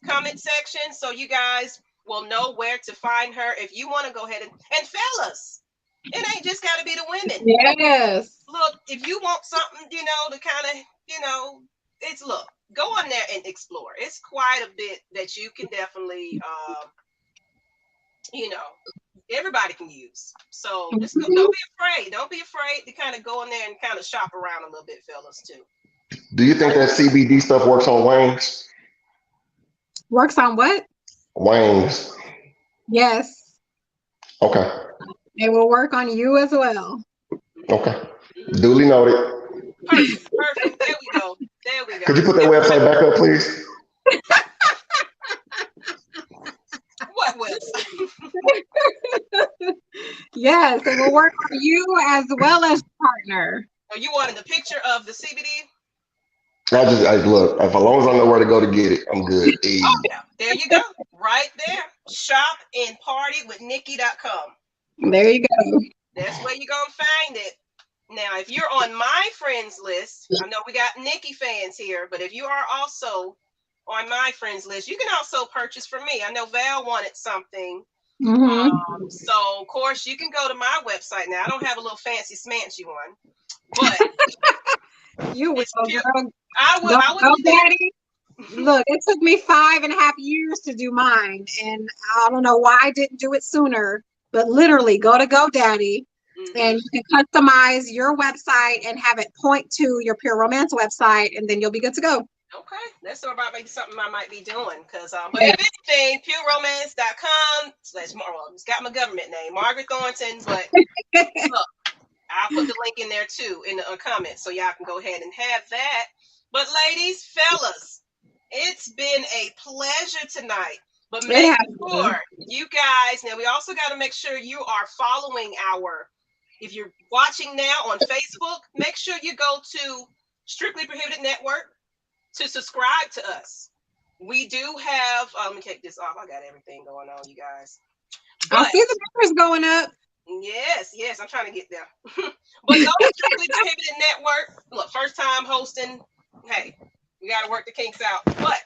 comment section, so you guys will know where to find her if you want to go ahead and fellas. It ain't just got to be the women. Yes. Look, if you want something, to kind of, it's look, go on there and explore. It's quite a bit that you can definitely, everybody can use. So just don't be afraid. Don't be afraid to kind of go in there and kind of shop around a little bit, fellas, too. Do you think that CBD stuff works on wangs? Works on what? Wangs. Yes. Okay. It will work on you as well. Okay. Duly noted. Perfect. There we go. Could you put that website back up, please? What website? Yes, it will work on you as well as your partner. Are you wanting the picture of the CBD? I look. As long as I know where to go to get it, I'm good. Hey. Oh yeah, there you go. Right there. Shop and party with Nikki.com. There you go. That's where you're gonna find it. Now, if you're on my friends list, I know we got Nikki fans here, but if you are also on my friends list, you can also purchase from me. I know Val wanted something. Mm-hmm. So of course you can go to my website now. I don't have a little fancy smancy one, but You will, girl. I will. Go, Daddy. Look, it took me 5.5 years to do mine, and I don't know why I didn't do it sooner. But literally, go to GoDaddy, and you can customize your website and have it point to your Pure Romance website, and then you'll be good to go. Okay, that's about maybe something I might be doing because, but if anything, pureromance.com/, well, it's got my government name, Margaret Thornton, but look, I'll put the link in there too in the comments so y'all can go ahead and have that. But ladies, fellas, it's been a pleasure tonight. But make sure you guys, now we also got to make sure you are following if you're watching now on Facebook, make sure you go to Strictly Prohibited Network to subscribe to us. We do have, let me take this off. I got everything going on, you guys. I see the numbers going up. Yes, I'm trying to get there. But go to Strictly Prohibited Network. Look, first time hosting. Hey, we got to work the kinks out. But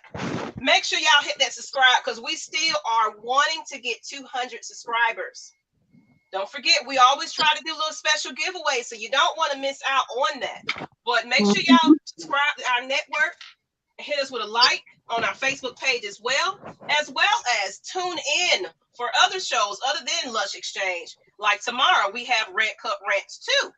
make sure y'all hit that subscribe because we still are wanting to get 200 subscribers. Don't forget, we always try to do little special giveaways, so you don't want to miss out on that. But make sure y'all subscribe to our network and hit us with a like on our Facebook page as well as tune in for other shows other than Lush Exchange. Like tomorrow, we have Red Cup Rants 2,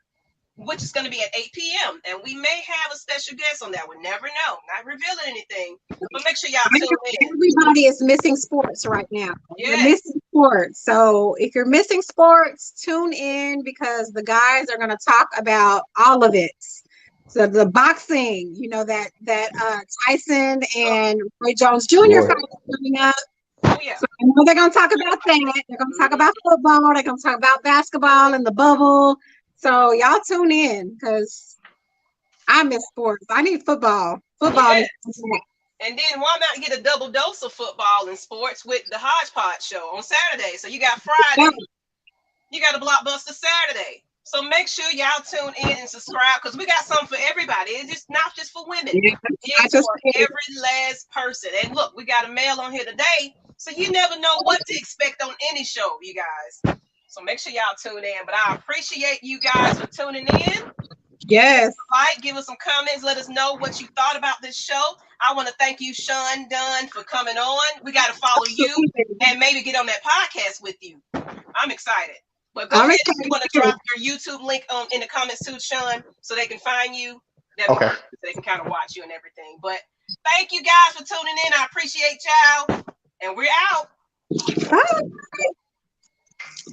which is going to be at 8 p.m. And we may have a special guest on that. We never know. Not revealing anything. But make sure y'all tune in. Everybody is missing sports right now. Yes. You're missing sports. So if you're missing sports, tune in because the guys are going to talk about all of it. So the boxing, that Tyson and Roy Jones Jr. fight coming up. Oh, yeah. So I know they're going to talk about that. They're going to talk about football. They're going to talk about basketball and the bubble. So y'all tune in because I miss sports. I need football. Football. Yes. And then why not get a double dose of football and sports with the Hodgepodge show on Saturday? So you got Friday. You got a Blockbuster Saturday. So make sure y'all tune in and subscribe because we got something for everybody. It's just not just for women. It's for every last person. And look, we got a male on here today. So you never know what to expect on any show, you guys. So make sure y'all tune in. But I appreciate you guys for tuning in. Yes. Give us some comments. Let us know what you thought about this show. I want to thank you, Shon Dunn, for coming on. We got to follow you and maybe get on that podcast with you. I'm excited. But go ahead if you want to drop your YouTube link in the comments too, Shon, so they can find you. Okay. So they can kind of watch you and everything. But Thank you guys for tuning in. I appreciate y'all. And we're out. Bye.